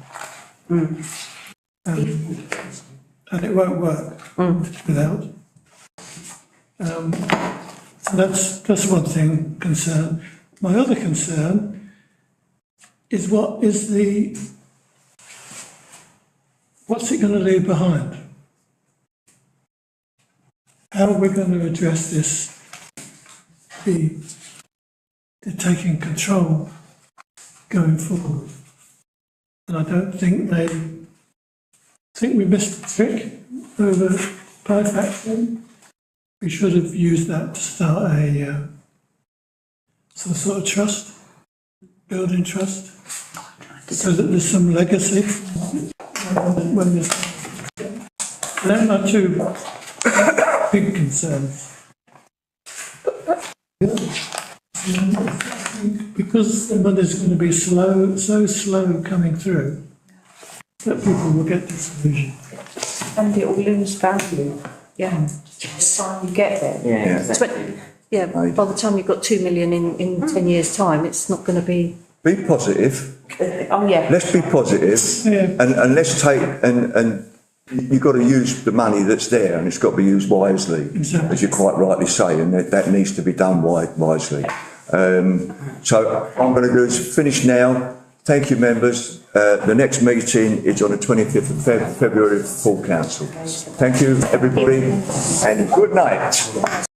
And it won't work without. So that's one thing, concern. My other concern is what's it going to leave behind? How are we going to address this? They're taking control going forward. And I don't think we missed the trick over pie factory. We should have used that to start a some sort of trust, building trust, so that there's some legacy when there's... They're my two big concerns. Because the money's going to be so slow coming through, that people will get disillusioned. And it will lose value. Yeah. By the time you get there. By the time you've got 2 million in 10 years' time, it's not going to be... Be positive. Let's be positive, and let's take and you've got to use the money that's there, and it's got to be used wisely, as you quite rightly say, and that needs to be done wisely. So I'm going to do is finish now. Thank you, members. The next meeting is on the 25th of February, full council. Thank you, everybody, and good night.